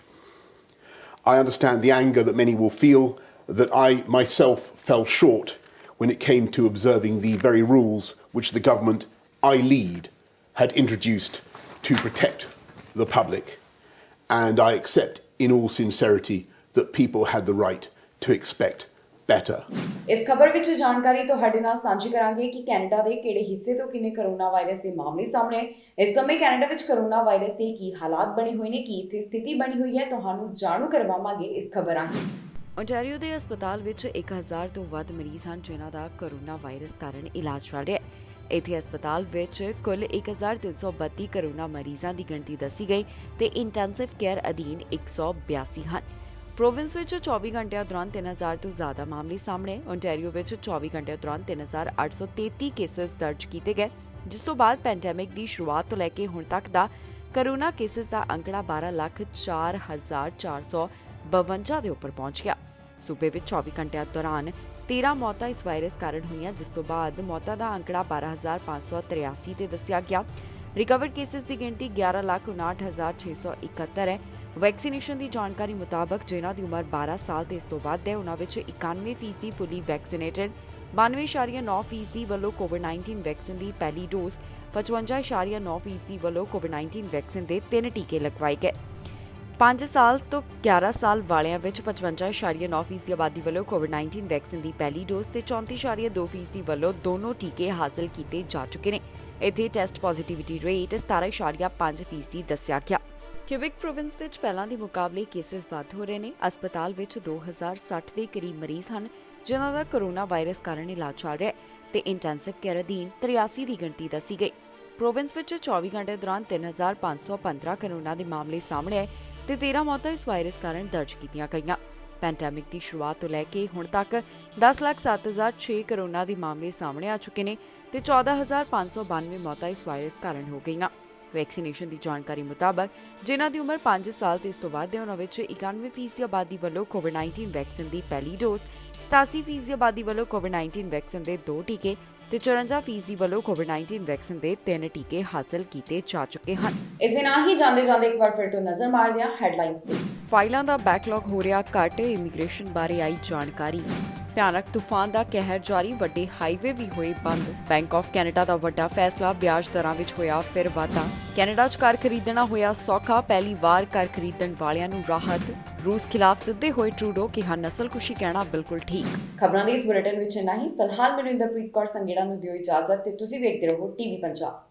I understand the anger that many will feel that I myself fell short when it came to observing the very rules which the government I lead had introduced to protect the public. And I accept in all sincerity that people had the right to expect better. ਇਸ ਖਬਰ ਵਿੱਚ ਜਾਣਕਾਰੀ ਤੁਹਾਡੇ ਨਾਲ ਸਾਂਝੀ ਕਰਾਂਗੇ ਕਿ Canada ਦੇ ਕਿਹੜੇ ਹਿੱਸੇ ਤੋਂ ਕਿੰਨੇ ਕਰੋਨਾ ਵਾਇਰਸ ਦੇ ਮਾਮਲੇ ਸਾਹਮਣੇ ਆਏ। ਇਸ ਸਮੇਂ ਕੈਨੇਡਾ ਵਿੱਚ ਕਰੋਨਾ ਵਾਇਰਸ ਦੇ ਕੀ ਹਾਲਾਤ ਬਣੇ ਹੋਏ ਨੇ, ਕੀ ਇੱਥੇ ਸਥਿਤੀ ਬਣੀ ਹੋਈ ਹੈ, ਤੁਹਾਨੂੰ ਜਾਣੂ ਕਰਵਾਵਾਂਗੇ ਇਸ ਖਬਰ ਰਾਹੀਂ। ਓਨਟਾਰੀਓ ਦੇ ਹਸਪਤਾਲ ਵਿੱਚ 1000 ਤੋਂ ਵੱਧ ਮਰੀਜ਼ ਹਨ ਜਿਨ੍ਹਾਂ ਦਾ ਕਰੋਨਾ ਵਾਇਰਸ ਕਾਰਨ ਇਲਾਜ ਚੱਲ ਰਿਹਾ ਹੈ। ਇੱਥੇ ਹਸਪਤਾਲ ਵਿੱਚ ਕੁੱਲ 1332 ਕਰੋਨਾ ਮਰੀਜ਼ਾਂ ਦੀ ਗਿਣਤੀ ਦੱਸੀ ਗਈ ਤੇ ਇੰਟੈਂਸਿਵ ਕੇਅਰ ਅਧੀਨ 182 ਹਨ। ਪ੍ਰੋਵਿੰਸ ਵਿੱਚ 24 ਘੰਟਿਆਂ ਦੌਰਾਨ 3000 ਤੋਂ ਜ਼ਿਆਦਾ ਮਾਮਲੇ ਸਾਹਮਣੇ ਆਏ। ਓਨਟਾਰੀਓ ਵਿੱਚ 24 ਘੰਟਿਆਂ ਦੌਰਾਨ 3833 ਕੇਸਿਸ ਦਰਜ ਕੀਤੇ ਗਏ, ਜਿਸ ਤੋਂ ਬਾਅਦ ਪੈਂਡੈਮਿਕ ਦੀ ਸ਼ੁਰੂਆਤ ਤੋਂ ਲੈ ਕੇ ਹੁਣ ਤੱਕ ਦਾ ਕਰੋਨਾ ਕੇਸਿਸ ਦਾ ਅੰਕੜਾ 12,04,452 ਦੇ ਉੱਪਰ ਪਹੁੰਚ ਗਿਆ। ਸੂਬੇ ਵਿੱਚ 24 ਘੰਟਿਆਂ ਦੌਰਾਨ 13 ਮੌਤਾਂ ਇਸ ਵਾਇਰਸ ਕਾਰਨ ਹੋਈਆਂ, ਜਿਸ ਤੋਂ ਬਾਅਦ ਮੌਤਾਂ ਦਾ ਅੰਕੜਾ 12,583 ਤੇ ਦੱਸਿਆ ਗਿਆ। ਰਿਕਵਰਡ ਕੇਸਿਸ ਦੀ ਗਿਣਤੀ 11,59,671 ਹੈ। ਵੈਕਸੀਨੇਸ਼ਨ ਦੀ ਜਾਣਕਾਰੀ ਮੁਤਾਬਕ ਜਿਨ੍ਹਾਂ ਦੀ ਉਮਰ 12 ਸਾਲ ਤੇ ਇਸ ਤੋਂ ਵੱਧ ਹੈ ਉਹਨਾਂ ਵਿੱਚ 91% ਫੁੱਲੀ ਵੈਕਸੀਨੇਟਡ, 92.9% ਵੱਲੋਂ ਕੋਵਿਡ-19 ਵੈਕਸੀਨ ਦੀ ਪਹਿਲੀ ਡੋਜ਼, 55.9% ਵੱਲੋਂ ਕੋਵਿਡ-19 ਵੈਕਸੀਨ ਦੇ 3 ਟੀਕੇ ਲਗਵਾਏ ਗਏ। 5 ਸਾਲ ਤੋਂ 11 ਸਾਲ ਵਾਲਿਆਂ ਵਿੱਚ 55.9% ਆਬਾਦੀ ਵੱਲੋਂ ਕੋਵਿਡ-19 ਵੈਕਸੀਨ ਦੀ ਪਹਿਲੀ ਡੋਜ਼ ਤੇ 34.2% ਵੱਲੋਂ ਦੋਨੋਂ ਟੀਕੇ ਹਾਸਲ ਕੀਤੇ ਜਾ ਚੁੱਕੇ ਨੇ। ਇੱਥੇ ਟੈਸਟ ਪੋਜ਼ਿਟਿਵਿਟੀ ਰੇਟ 17.5% ਦੱਸਿਆ ਗਿਆ। ਕਿਊਬਿਕ ਪ੍ਰੋਵਿੰਸ ਵਿੱਚ ਪਹਿਲਾਂ ਦੇ ਮੁਕਾਬਲੇ ਕੇਸਿਸ ਵੱਧ ਹੋ ਰਹੇ ਨੇ। ਹਸਪਤਾਲ ਵਿੱਚ 2060 ਦੇ ਕਰੀਬ ਮਰੀਜ਼ ਹਨ ਜਿਨ੍ਹਾਂ ਦਾ ਕਰੋਨਾ ਵਾਇਰਸ ਕਾਰਨ ਇਲਾਜ ਚੱਲ ਰਿਹਾ ਹੈ ਤੇ ਇੰਟੈਂਸਿਵ ਕੇਅਰ ਅਧੀਨ 83 ਦੀ ਗਿਣਤੀ ਦੱਸੀ ਗਈ। ਪ੍ਰੋਵਿੰਸ ਵਿੱਚ 24 ਘੰਟੇ ਦੌਰਾਨ 3515 ਕਰੋਨਾ ਦੇ ਮਾਮਲੇ ਸਾਹਮਣੇ ਆਏ ਤੇ 13 ਮੌਤਾਂ ਇਸ ਵਾਇਰਸ ਕਾਰਨ ਦਰਜ ਕੀਤੀਆਂ ਗਈਆਂ। ਪੈਂਡੈਮਿਕ ਦੀ ਸ਼ੁਰੂਆਤ ਤੋਂ ਲੈ ਕੇ ਹੁਣ ਤੱਕ 10,07,006 ਕਰੋਨਾ ਦੇ ਮਾਮਲੇ ਸਾਹਮਣੇ ਆ ਚੁੱਕੇ ਨੇ ਤੇ 14,592 ਮੌਤਾਂ ਇਸ ਵਾਇਰਸ ਕਾਰਨ ਹੋ ਗਈਆਂ। ਵੈਕਸੀਨੇਸ਼ਨ ਦੀ ਜਾਣਕਾਰੀ ਮੁਤਾਬਕ ਜਿਨ੍ਹਾਂ ਦੀ ਉਮਰ 5 ਸਾਲ ਤੇ ਇਸ ਤੋਂ ਵੱਧ ਹੈ ਉਹਨਾਂ ਵਿੱਚ 91% ਆਬਾਦੀ ਵੱਲੋਂ ਕੋਵਿਡ-19 ਵੈਕਸੀਨ ਦੀ ਪਹਿਲੀ ਡੋਜ਼, 87% ਆਬਾਦੀ ਵੱਲੋਂ ਕੋਵਿਡ-19 ਵੈਕਸੀਨ ਦੇ 2 ਟੀਕੇ ਤੇ 54% ਵੱਲੋਂ ਕੋਵਿਡ-19 ਵੈਕਸੀਨ ਦੇ 3 ਟੀਕੇ ਹਾਸਲ ਕੀਤੇ ਜਾ ਚੁੱਕੇ ਹਨ। ਇਸ ਦੇ ਨਾਲ ਹੀ ਜਾਂਦੇ ਇੱਕ ਵਾਰ ਫਿਰ ਤੋਂ ਨਜ਼ਰ ਮਾਰਦੇ ਹਾਂ ਹੈਡਲਾਈਨਸ ਤੇ। ਫਾਈਲਾਂ ਦਾ ਬੈਕਲੌਗ ਹੋ ਰਿਹਾ ਘੱਟ, ਇਮੀਗ੍ਰੇਸ਼ਨ ਬਾਰੇ ਆਈ ਜਾਣਕਾਰੀ। ਭਿਆਨਕ ਤੂਫਾਨ ਦਾ ਕਹਿਰ ਜਾਰੀ, ਵੱਡੇ ਹਾਈਵੇ ਵੀ ਹੋਏ ਬੰਦ। ਬੈਂਕ ਆਫ ਕੈਨੇਡਾ ਦਾ ਵੱਡਾ ਫੈਸਲਾ, ਵਿਆਜ ਦਰਾਂ ਵਿੱਚ ਹੋਇਆ ਫਿਰ ਵਾਧਾ। ਕੈਨੇਡਾ 'ਚ ਘਰ ਖਰੀਦਣਾ ਹੋਇਆ ਸੌਖਾ, ਪਹਿਲੀ ਵਾਰ ਘਰ ਖਰੀਦਣ ਵਾਲਿਆਂ ਨੂੰ ਰਾਹਤ। ਰੂਸ ਖਿਲਾਫ ਸਿੱਧੇ ਹੋਏ ਟਰੂਡੋ, ਕਿਹਾ ਨਸਲਕੁਸ਼ੀ ਕਹਿਣਾ ਬਿਲਕੁਲ ਠੀਕ। ਖਬਰਾਂ ਦੇ ਇਸ ਬੁਲੇਟਿਨ ਵਿੱਚ ਨਹੀਂ, ਫਿਲਹਾਲ ਮੈਨੂੰ ਇੰਦਰਪ੍ਰੀਤ ਕੌਰ ਸੰਗੇੜਾ ਨੂੰ ਦਿਓ ਇਜਾਜ਼ਤ ਤੇ ਤੁਸੀਂ ਵੇਖਦੇ ਰਹੋ ਟੀਵੀ ਪੰਜਾਬ।